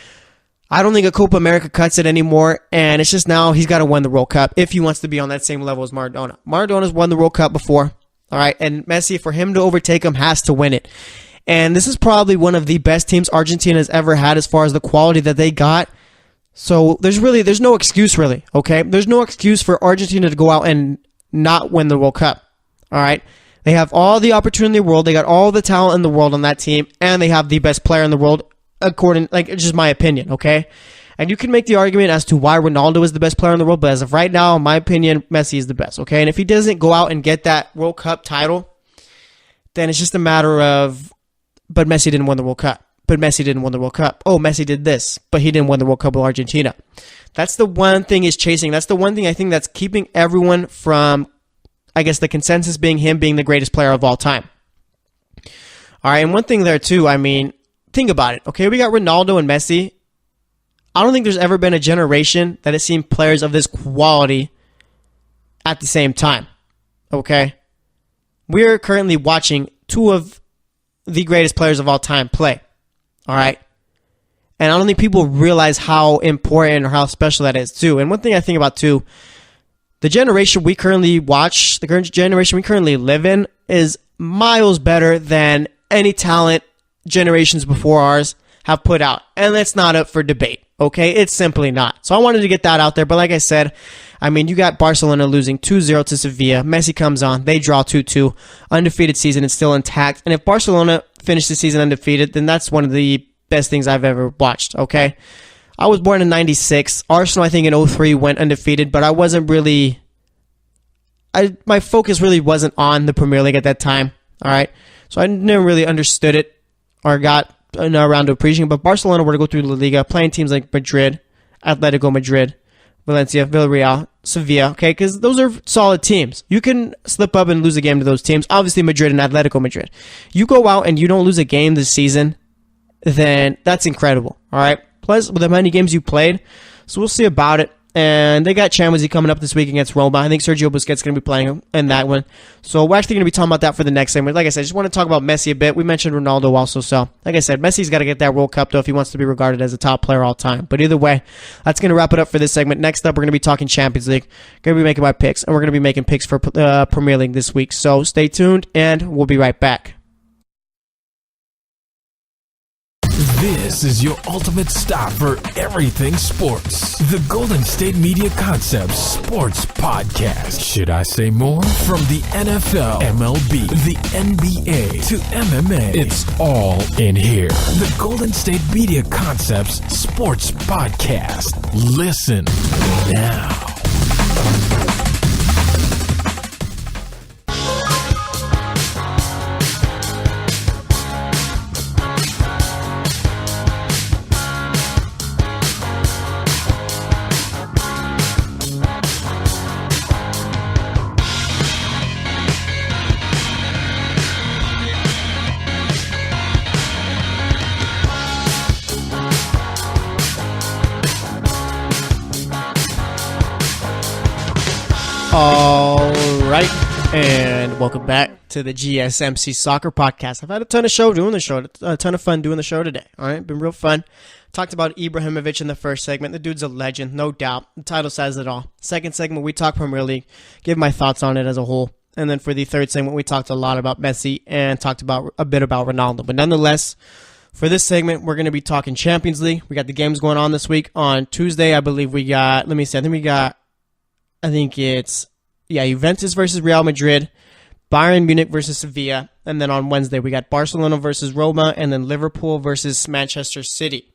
I don't think a Copa America cuts it anymore, and it's just now he's got to win the World Cup if he wants to be on that same level as Maradona. Maradona's won the World Cup before, all right? And Messi, for him to overtake him, has to win it. And this is probably one of the best teams Argentina has ever had as far as the quality that they got. So there's no excuse really, okay? There's no excuse for Argentina to go out and not win the World Cup, all right? They have all the opportunity in the world. They got all the talent in the world on that team, and they have the best player in the world, it's just my opinion, okay? And you can make the argument as to why Ronaldo is the best player in the world, but as of right now, in my opinion, Messi is the best, okay? And if he doesn't go out and get that World Cup title, then it's just a matter of, but Messi didn't win the World Cup. But Messi didn't win the World Cup. Oh, Messi did this, but he didn't win the World Cup with Argentina. That's the one thing he's chasing. That's the one thing I think that's keeping everyone from, I guess, the consensus being him being the greatest player of all time. All right, and one thing there too, I mean, think about it. Okay, we got Ronaldo and Messi. I don't think there's ever been a generation that has seen players of this quality at the same time. Okay? We're currently watching two of the greatest players of all time play. All right? And I don't think people realize how important or how special that is, too. And one thing I think about, too, the generation we currently watch, the current generation we currently live in, is miles better than any talent generations before ours have put out. And that's not up for debate, okay? It's simply not. So I wanted to get that out there. But like I said, I mean, you got Barcelona losing 2-0 to Sevilla. Messi comes on. They draw 2-2. Undefeated season is still intact. And if Barcelona finished the season undefeated, then that's one of the best things I've ever watched, okay? I was born in 96. Arsenal, I think, in 03 went undefeated, but I wasn't really... my focus really wasn't on the Premier League at that time, all right? So I never really understood it or got around to appreciating it. But Barcelona were to go through La Liga, playing teams like Madrid, Atletico Madrid, Valencia, Villarreal, Sevilla, okay? Because those are solid teams. You can slip up and lose a game to those teams. Obviously, Madrid and Atletico Madrid. You go out and you don't lose a game this season, then that's incredible, all right? Plus, with the many games you played, so we'll see about it. And they got Champions League coming up this week against Roma. I think Sergio Busquets is going to be playing in that one. So we're actually going to be talking about that for the next segment. Like I said, I just want to talk about Messi a bit. We mentioned Ronaldo also. So like I said, Messi's got to get that World Cup, though, if he wants to be regarded as a top player all time. But either way, that's going to wrap it up for this segment. Next up, we're going to be talking Champions League. Going to be making my picks. And we're going to be making picks for Premier League this week. So stay tuned, and we'll be right back. This is your ultimate stop for everything sports. The Golden State Media Concepts Sports Podcast. Should I say more? From the NFL, MLB, the NBA to MMA, it's all in here. The Golden State Media Concepts Sports Podcast. Listen now. All right, and welcome back to the GSMC Soccer Podcast. I've had a ton of a ton of fun doing the show today. All right, been real fun. Talked about Ibrahimovic in the first segment. The dude's a legend, no doubt. The title says it all. Second segment, we talk Premier League, give my thoughts on it as a whole. And then for the third segment, we talked a lot about Messi and talked about a bit about Ronaldo. But nonetheless, for this segment, we're going to be talking Champions League. We got the games going on this week. On Tuesday, I believe we got, I think it's Juventus versus Real Madrid, Bayern Munich versus Sevilla, and then on Wednesday we got Barcelona versus Roma, and then Liverpool versus Manchester City.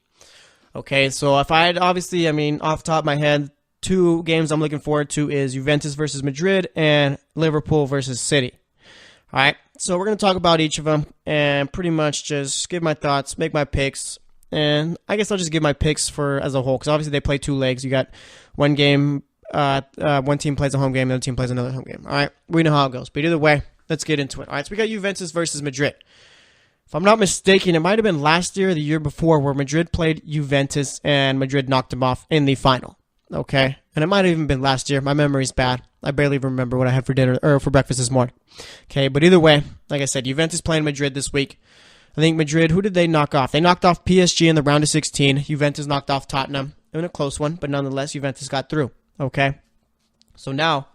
Okay, so if I had, obviously, off the top of my head, two games I'm looking forward to is Juventus versus Madrid and Liverpool versus City. All right, so we're going to talk about each of them and pretty much just give my thoughts, make my picks, and I guess I'll just give my picks for as a whole because obviously they play two legs. You got one game, one team plays a home game, the other team plays another home game. All right, we know how it goes, but either way, let's get into it. All right, so we got Juventus versus Madrid. If I'm not mistaken, it might have been last year or the year before where Madrid played Juventus and Madrid knocked them off in the final. Okay, and it might have even been last year. My memory's bad. I barely remember what I had for dinner or for breakfast this morning. Okay, but either way, like I said, Juventus playing Madrid this week. I think Madrid, who did they knock off? They knocked off PSG in the round of 16. Juventus knocked off Tottenham in a close one, but nonetheless, Juventus got through. Okay, so now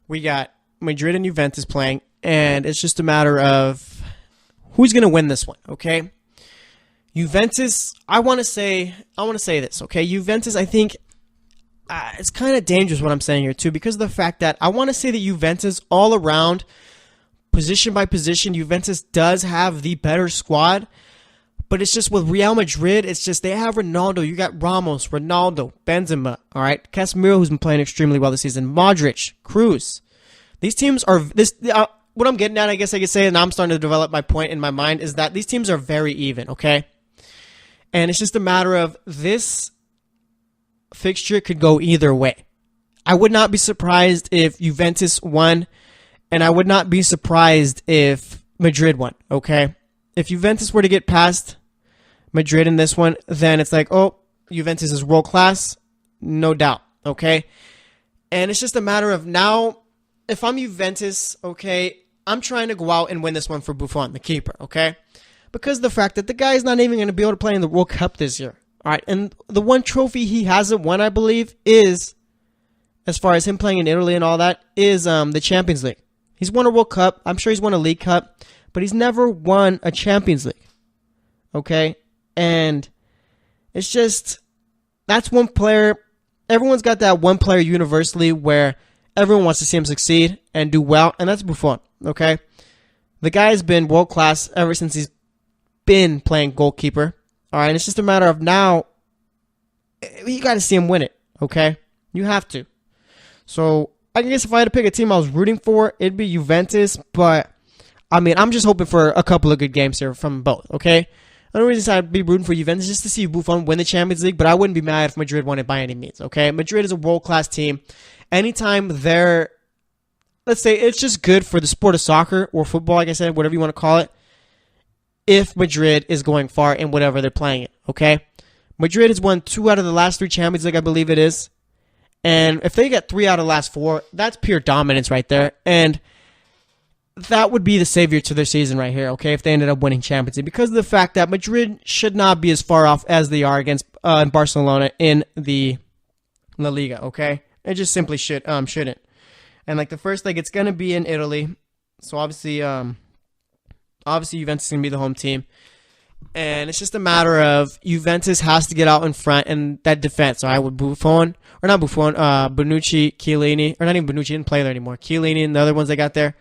we got Madrid and Juventus playing, and it's just a matter of who's going to win this one. Okay, Juventus. I want to say this. Okay, Juventus. I think. It's kind of dangerous what I'm saying here, too, because of the fact that I want to say that Juventus, all around, position by position, Juventus does have the better squad. But it's just with Real Madrid, it's just they have Ronaldo. You got Ramos, Ronaldo, Benzema, all right? Casemiro, who's been playing extremely well this season. Modric, Cruz. These teams are... what I'm getting at, I guess I could say, and I'm starting to develop my point in my mind, is that these teams are very even, okay? And it's just a matter of this fixture could go either way. I would not be surprised if Juventus won, and I would not be surprised if Madrid won, okay? If Juventus were to get past Madrid in this one, then it's like, oh, Juventus is world class, no doubt, okay? And it's just a matter of now, if I'm Juventus, okay, I'm trying to go out and win this one for Buffon, the keeper, okay? Because of the fact that the guy is not even going to be able to play in the World Cup this year. All right, and the one trophy he hasn't won, I believe, is, as far as him playing in Italy and all that, is the Champions League. He's won a World Cup. I'm sure he's won a League Cup, but he's never won a Champions League. Okay? And it's just, that's one player. Everyone's got that one player universally where everyone wants to see him succeed and do well, and that's Buffon. Okay? The guy has been world class ever since he's been playing goalkeeper. All right, and it's just a matter of now, you got to see him win it, okay? You have to. So, I guess if I had to pick a team I was rooting for, it'd be Juventus, but, I mean, I'm just hoping for a couple of good games here from both, okay? The only reason I'd be rooting for Juventus is just to see Buffon win the Champions League, but I wouldn't be mad if Madrid won it by any means, okay? Madrid is a world-class team. Anytime they're, let's say, it's just good for the sport of soccer or football, like I said, whatever you want to call it, if Madrid is going far in whatever they're playing it, okay? Madrid has won 2 out of the last 3 Champions League, I believe it is. And if they get 3 out of the last 4, that's pure dominance right there. And that would be the savior to their season right here, okay, if they ended up winning Champions League. Because of the fact that Madrid should not be as far off as they are against Barcelona in the La Liga, okay? It just simply shouldn't. And like the first leg, it's going to be in Italy. So obviously Juventus is going to be the home team. And it's just a matter of Juventus has to get out in front and that defense. All right, with Buffon, or not Buffon, Bonucci, Chiellini, or not even Bonucci, didn't play there anymore. Chiellini and the other ones they got there,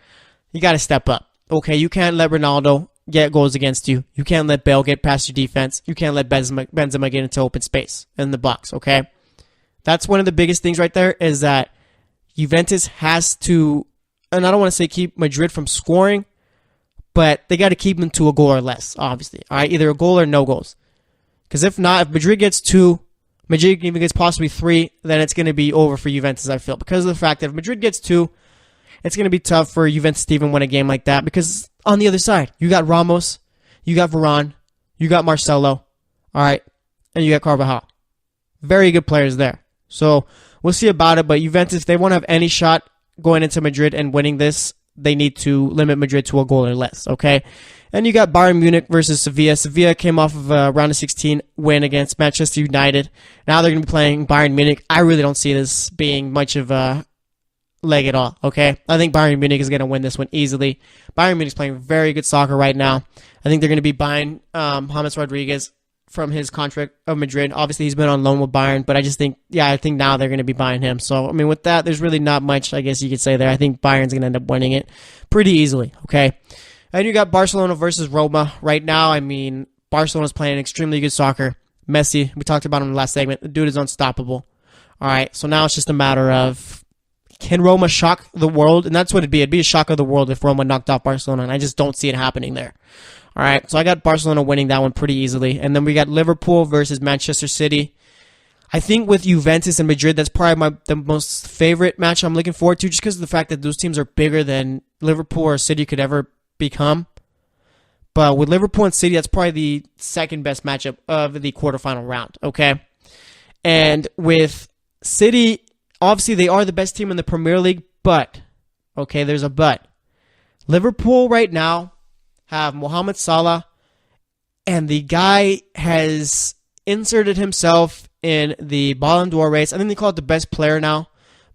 you got to step up. Okay, you can't let Ronaldo get goals against you. You can't let Bale get past your defense. You can't let Benzema get into open space in the box, okay? That's one of the biggest things right there is that Juventus has to, and I don't want to say keep Madrid from scoring, but they got to keep them to a goal or less, obviously. All right, either a goal or no goals. Because if not, if Madrid gets 2, Madrid even gets possibly 3, then it's going to be over for Juventus, I feel. Because of the fact that if Madrid gets 2, it's going to be tough for Juventus to even win a game like that. Because on the other side, you got Ramos, you got Varane, you got Marcelo, all right, and you got Carvajal. Very good players there. So we'll see about it. But Juventus, if they want to have any shot going into Madrid and winning this, they need to limit Madrid to a goal or less, okay? And you got Bayern Munich versus Sevilla. Sevilla came off of a round of 16 win against Manchester United. Now they're going to be playing Bayern Munich. I really don't see this being much of a leg at all, okay? I think Bayern Munich is going to win this one easily. Bayern Munich is playing very good soccer right now. I think they're going to be buying James Rodriguez from his contract of Madrid. Obviously, he's been on loan with Bayern, but I think now they're going to be buying him. So, I mean, with that, there's really not much, I guess you could say there. I think Bayern's going to end up winning it pretty easily, okay? And you got Barcelona versus Roma right now. I mean, Barcelona's playing extremely good soccer. Messi, we talked about him in the last segment. The dude is unstoppable. All right, so now it's just a matter of, can Roma shock the world? And that's what it'd be. It'd be a shock of the world if Roma knocked off Barcelona, and I just don't see it happening there. All right, so I got Barcelona winning that one pretty easily. And then we got Liverpool versus Manchester City. I think with Juventus and Madrid, that's probably the most favorite match I'm looking forward to, just because of the fact that those teams are bigger than Liverpool or City could ever become. But with Liverpool and City, that's probably the second best matchup of the quarterfinal round, okay? And with City, obviously they are the best team in the Premier League, but, okay, there's a but. Liverpool right now have Mohamed Salah, and the guy has inserted himself in the Ballon d'Or race. I think they call it the best player now,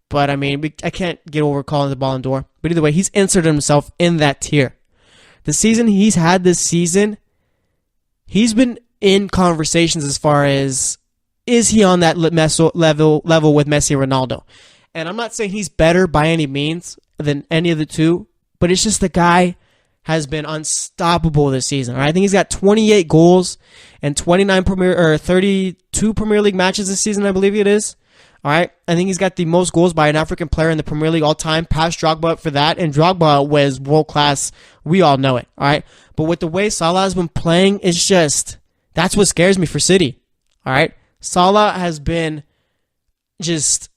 but I mean, I can't get over calling it the Ballon d'Or. But either way, he's inserted himself in that tier. The season he's had this season, he's been in conversations as far as, is he on that level with Messi and Ronaldo? And I'm not saying he's better by any means than any of the two, but it's just the guy has been unstoppable this season. Right? I think he's got 28 goals and 32 Premier League matches this season, I believe it is. All right, I think he's got the most goals by an African player in the Premier League all time, past Drogba for that, and Drogba was world class. We all know it. All right, but with the way Salah has been playing, it's just, that's what scares me for City. All right, Salah has been just,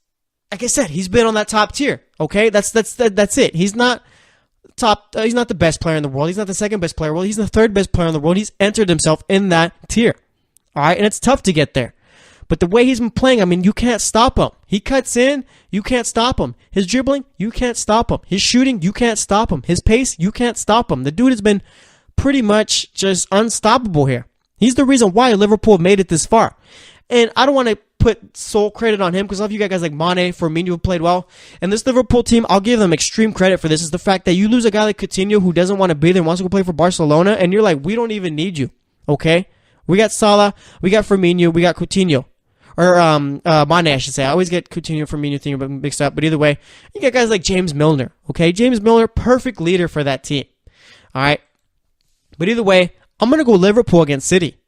like I said, he's been on that top tier. Okay, that's it. He's not top. He's not the best player in the world. He's not the second best player in the world. He's the third best player in the world. He's entered himself in that tier. All right, and it's tough to get there. But the way he's been playing, I mean, you can't stop him. He cuts in, you can't stop him. His dribbling, you can't stop him. His shooting, you can't stop him. His pace, you can't stop him. The dude has been pretty much just unstoppable here. He's the reason why Liverpool made it this far. And I don't want to put sole credit on him, because all of you guys like Mane, Firmino have played well. And this Liverpool team, I'll give them extreme credit for this, is the fact that you lose a guy like Coutinho who doesn't want to be there and wants to go play for Barcelona, and you're like, we don't even need you. Okay? We got Salah, we got Firmino, we got Coutinho. Or Mane, I should say. I always get Coutinho and Firmino thing mixed up. But either way, you got guys like James Milner. Okay? James Milner, perfect leader for that team. All right? But either way, I'm going to go Liverpool against City.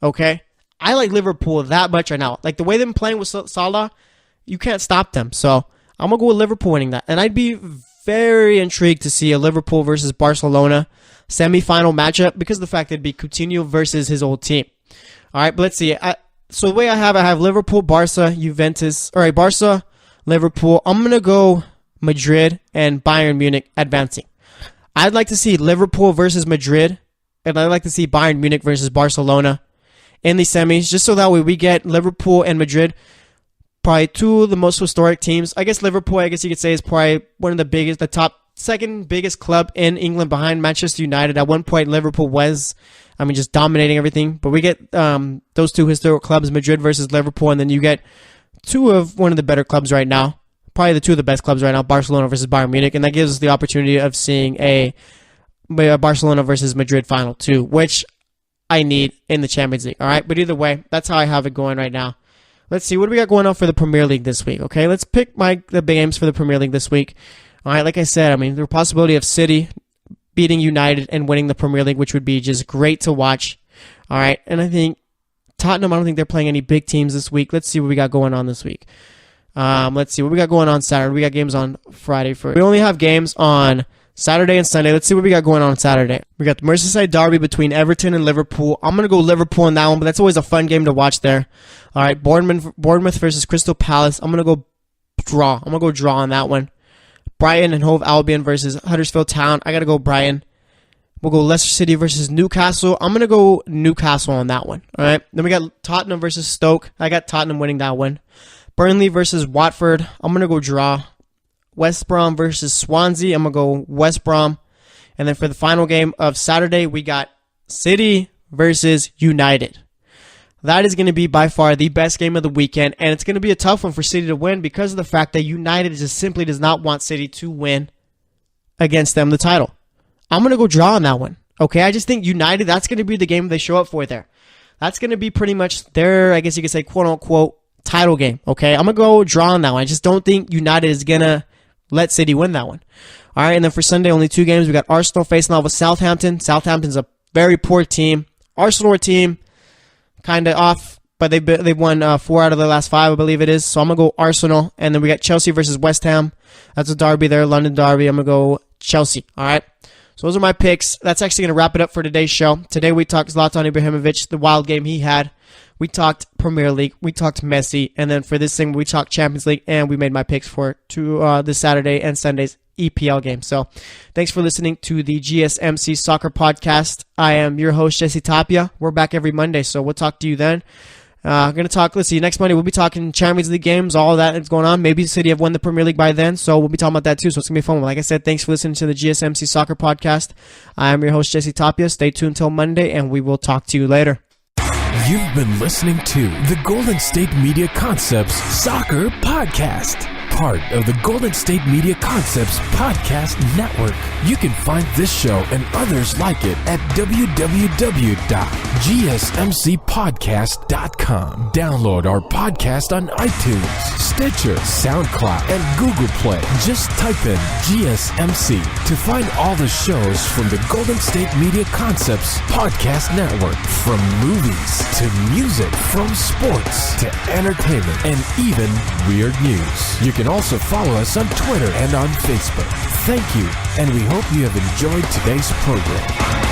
Okay? I like Liverpool that much right now. Like the way they've been playing with Salah, you can't stop them. So I'm going to go with Liverpool winning that. And I'd be very intrigued to see a Liverpool versus Barcelona semi-final matchup, because of the fact that it'd be Coutinho versus his old team. All right? But let's see. So the way I have Liverpool, Barca, Juventus. All right, Barca, Liverpool. I'm going to go Madrid and Bayern Munich advancing. I'd like to see Liverpool versus Madrid, and I'd like to see Bayern Munich versus Barcelona in the semis, just so that way we get Liverpool and Madrid, probably two of the most historic teams. I guess Liverpool, I guess you could say, is probably one of the biggest, the top second biggest club in England behind Manchester United. At one point, Liverpool was, just dominating everything. But we get those two historic clubs, Madrid versus Liverpool, and then you get two of one of the better clubs right now, probably the two of the best clubs right now, Barcelona versus Bayern Munich, and that gives us the opportunity of seeing a Barcelona versus Madrid final too, which I need in the Champions League. All right, but either way, that's how I have it going right now. Let's see, what do we got going on for the Premier League this week? Okay, let's pick the games for the Premier League this week. All right, like I said, the possibility of City beating United and winning the Premier League, which would be just great to watch. All right, and I think Tottenham, I don't think they're playing any big teams this week. Let's see what we got going on this week. Let's see what we got going on Saturday. We got games on Friday. We only have games on Saturday and Sunday. Let's see what we got going on Saturday. We got the Merseyside derby between Everton and Liverpool. I'm going to go Liverpool in that one, but that's always a fun game to watch there. All right, Bournemouth versus Crystal Palace. I'm going to go draw. I'm going to go draw on that one. Brighton and Hove Albion versus Huddersfield Town. I got to go Brighton. We'll go Leicester City versus Newcastle. I'm going to go Newcastle on that one. All right. Then we got Tottenham versus Stoke. I got Tottenham winning that one. Burnley versus Watford. I'm going to go draw. West Brom versus Swansea. I'm going to go West Brom. And then for the final game of Saturday, we got City versus United. That is going to be by far the best game of the weekend, and it's going to be a tough one for City to win because of the fact that United just simply does not want City to win against them the title. I'm going to go draw on that one. Okay, I just think United, that's going to be the game they show up for there. That's going to be pretty much their, I guess you could say, quote-unquote, title game. Okay, I'm going to go draw on that one. I just don't think United is going to let City win that one. All right, and then for Sunday, only two games. We got Arsenal facing off with Southampton. Southampton's a very poor team. Arsenal team, kind of off but they've won 4 out of their last 5, I believe it is. So I'm going to go Arsenal. And then we got Chelsea versus West Ham. That's a derby there, London derby. I'm going to go Chelsea. All right. So those are my picks. That's actually going to wrap it up for today's show. Today we talked Zlatan Ibrahimovic, the wild game he had. We talked Premier League. We talked Messi. And then for this thing, we talked Champions League. And we made my picks for this Saturday and Sunday's EPL game. So thanks for listening to the GSMC Soccer Podcast. I am your host, Jesse Tapia. We're back every Monday, so we'll talk to you then. I'm going to talk, let's see, next Monday we'll be talking Champions League games, all of that is going on. Maybe City have won the Premier League by then, so we'll be talking about that too, so it's going to be fun. Like I said, thanks for listening to the GSMC Soccer Podcast. I am your host, Jesse Tapia. Stay tuned till Monday, and we will talk to you later. You've been listening to the Golden State Media Concepts Soccer Podcast, part of the Golden State Media Concepts Podcast Network. You can find this show and others like it at www.gsmcpodcast.com. Download our podcast on iTunes, Stitcher, SoundCloud, and Google Play. Just type in GSMC to find all the shows from the Golden State Media Concepts Podcast Network. From movies to music, from sports to entertainment, and even weird news. You can also follow us on Twitter and on Facebook. Thank you, and we hope you have enjoyed today's program.